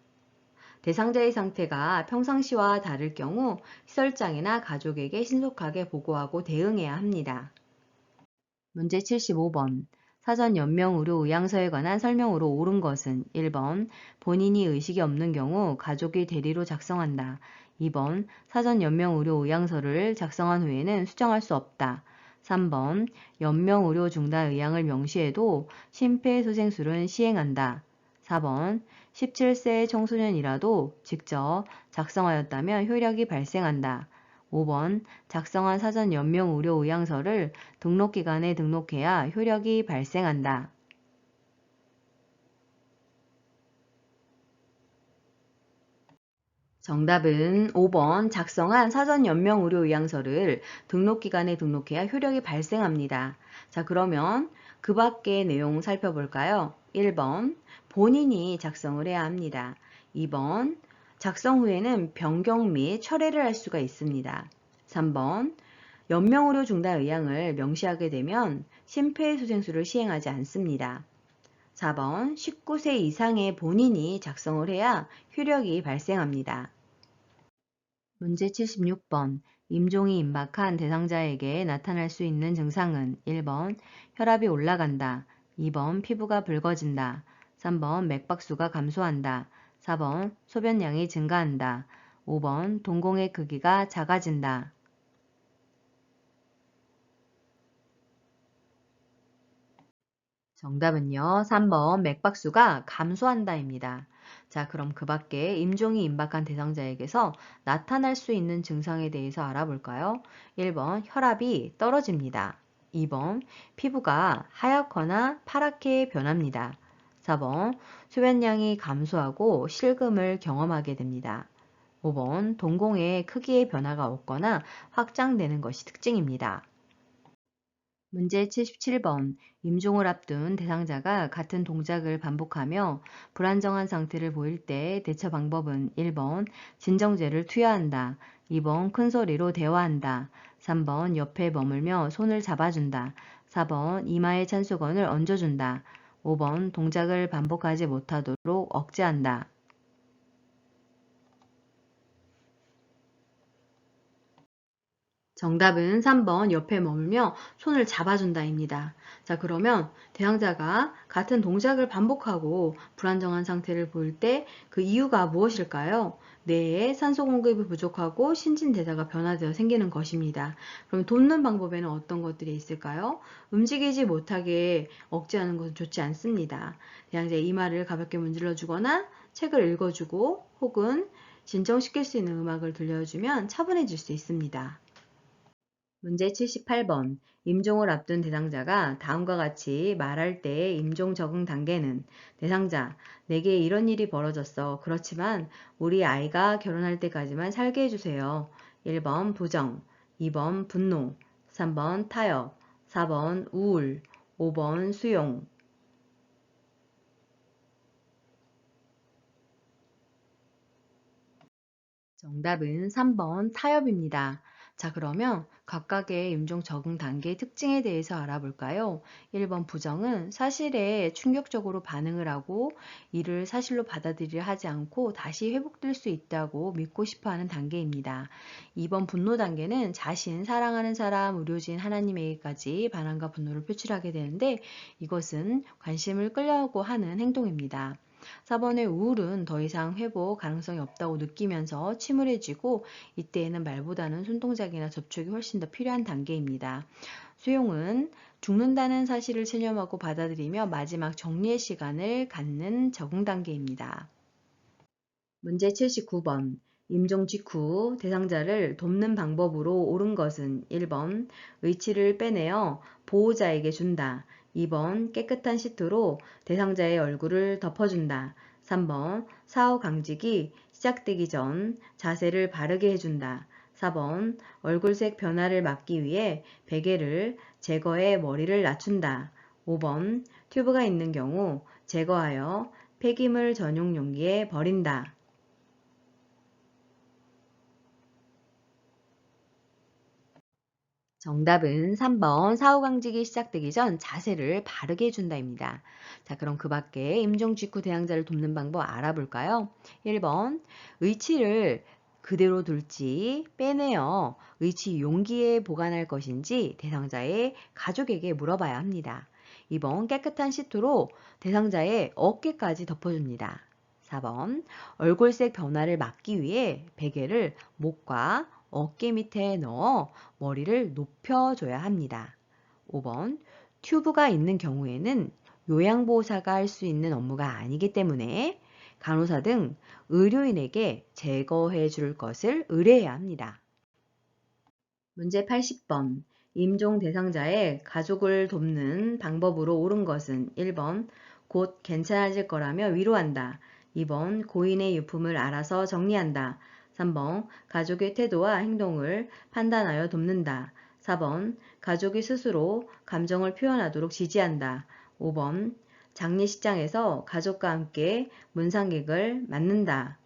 대상자의 상태가 평상시와 다를 경우 시설장이나 가족에게 신속하게 보고하고 대응해야 합니다. 문제 75번 사전 연명 의료 의향서에 관한 설명으로 옳은 것은 1번 본인이 의식이 없는 경우 가족이 대리로 작성한다. 2번 사전 연명 의료 의향서를 작성한 후에는 수정할 수 없다. 3번 연명 의료 중단 의향을 명시해도 심폐소생술은 시행한다. 4번 17세 청소년이라도 직접 작성하였다면 효력이 발생한다. 5번 작성한 사전 연명 의료 의향서를 등록기관에 등록해야 효력이 발생한다. 정답은 5번 작성한 사전 연명 의료 의향서를 등록기관에 등록해야 효력이 발생합니다. 자, 그러면 그 밖의 내용 살펴볼까요? 1번 본인이 작성을 해야 합니다. 2번 작성 후에는 변경 및 철회를 할 수가 있습니다. 3번 연명의료 중단 의향을 명시하게 되면 심폐소생술을 시행하지 않습니다. 4번 19세 이상의 본인이 작성을 해야 효력이 발생합니다. 문제 76번 임종이 임박한 대상자에게 나타날 수 있는 증상은 1번 혈압이 올라간다, 2번 피부가 붉어진다, 3번 맥박수가 감소한다, 4번 소변량이 증가한다, 5번 동공의 크기가 작아진다. 정답은요. 3번 맥박수가 감소한다입니다. 자, 그럼 그 밖에 임종이 임박한 대상자에게서 나타날 수 있는 증상에 대해서 알아볼까요? 1번 혈압이 떨어집니다. 2번 피부가 하얗거나 파랗게 변합니다. 4번 소변량이 감소하고 실금을 경험하게 됩니다. 5번 동공의 크기의 변화가 없거나 확장되는 것이 특징입니다. 문제 77번 임종을 앞둔 대상자가 같은 동작을 반복하며 불안정한 상태를 보일 때 대처 방법은 1번 진정제를 투여한다, 2번 큰 소리로 대화한다, 3번 옆에 머물며 손을 잡아준다, 4번 이마에 찬수건을 얹어준다, 5번 동작을 반복하지 못하도록 억제한다. 정답은 3번 옆에 머물며 손을 잡아준다입니다. 자, 그러면 대상자가 같은 동작을 반복하고 불안정한 상태를 보일 때 그 이유가 무엇일까요? 뇌에 산소 공급이 부족하고 신진대사가 변화되어 생기는 것입니다. 그럼 돕는 방법에는 어떤 것들이 있을까요? 움직이지 못하게 억제하는 것은 좋지 않습니다. 대상자의 이마를 가볍게 문질러 주거나 책을 읽어주고 혹은 진정시킬 수 있는 음악을 들려주면 차분해질 수 있습니다. 문제 78번 임종을 앞둔 대상자가 다음과 같이 말할 때의 임종 적응 단계는 대상자, 내게 이런 일이 벌어졌어. 그렇지만 우리 아이가 결혼할 때까지만 살게 해주세요. 1번 부정, 2번 분노, 3번 타협, 4번 우울, 5번 수용. 정답은 3번 타협입니다. 자, 그러면 각각의 임종 적응 단계의 특징에 대해서 알아볼까요? 1번 부정은 사실에 충격적으로 반응을 하고 이를 사실로 받아들이려 하지 않고 다시 회복될 수 있다고 믿고 싶어 하는 단계입니다. 2번 분노 단계는 자신, 사랑하는 사람, 의료진, 하나님에게까지 반항과 분노를 표출하게 되는데 이것은 관심을 끌려고 하는 행동입니다. 4번의 우울은 더 이상 회복 가능성이 없다고 느끼면서 침울해지고 이때에는 말보다는 손동작이나 접촉이 훨씬 더 필요한 단계입니다. 수용은 죽는다는 사실을 체념하고 받아들이며 마지막 정리의 시간을 갖는 적응 단계입니다. 문제 79번 임종 직후 대상자를 돕는 방법으로 옳은 것은 1번 의치를 빼내어 보호자에게 준다. 2번 깨끗한 시트로 대상자의 얼굴을 덮어준다. 3번 사후 강직이 시작되기 전 자세를 바르게 해준다. 4번 얼굴색 변화를 막기 위해 베개를 제거해 머리를 낮춘다. 5번 튜브가 있는 경우 제거하여 폐기물 전용 용기에 버린다. 정답은 3번 사후강직이 시작되기 전 자세를 바르게 해준다입니다. 자, 그럼 그 밖에 임종 직후 대상자를 돕는 방법 알아볼까요? 1번 의치를 그대로 둘지 빼내어 의치 용기에 보관할 것인지 대상자의 가족에게 물어봐야 합니다. 2번 깨끗한 시트로 대상자의 어깨까지 덮어줍니다. 4번 얼굴색 변화를 막기 위해 베개를 목과 어깨 밑에 넣어 머리를 높여줘야 합니다. 5번 튜브가 있는 경우에는 요양보호사가 할 수 있는 업무가 아니기 때문에 간호사 등 의료인에게 제거해 줄 것을 의뢰해야 합니다. 문제 80번 임종 대상자의 가족을 돕는 방법으로 옳은 것은 1번 곧 괜찮아질 거라며 위로한다. 2번 고인의 유품을 알아서 정리한다. 3번 가족의 태도와 행동을 판단하여 돕는다. 4번 가족이 스스로 감정을 표현하도록 지지한다. 5번 장례식장에서 가족과 함께 문상객을 맞는다.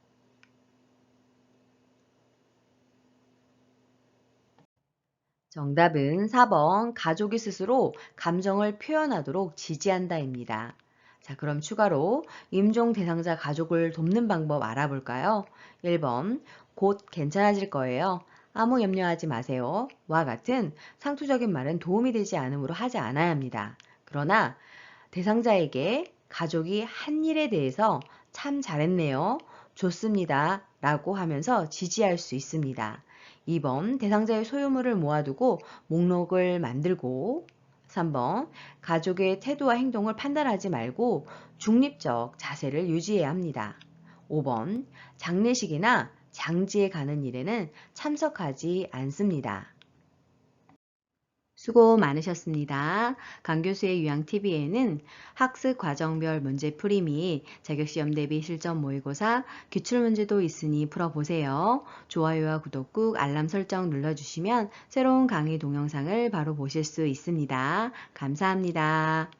정답은 4번 가족이 스스로 감정을 표현하도록 지지한다입니다. 자, 그럼 추가로 임종 대상자 가족을 돕는 방법 알아볼까요? 1번 곧 괜찮아질 거예요. 아무 염려하지 마세요. 와 같은 상투적인 말은 도움이 되지 않으므로 하지 않아야 합니다. 그러나 대상자에게 가족이 한 일에 대해서 참 잘했네요. 좋습니다. 라고 하면서 지지할 수 있습니다. 2번 대상자의 소유물을 모아두고 목록을 만들고 3번 가족의 태도와 행동을 판단하지 말고 중립적 자세를 유지해야 합니다. 5번 장례식이나 장지에 가는 일에는 참석하지 않습니다. 수고 많으셨습니다. 강 교수의 유양TV에는 학습 과정별 문제풀이 및 자격시험 대비 실전 모의고사, 기출문제도 있으니 풀어보세요. 좋아요와 구독 꾹 알람 설정 눌러주시면 새로운 강의 동영상을 바로 보실 수 있습니다. 감사합니다.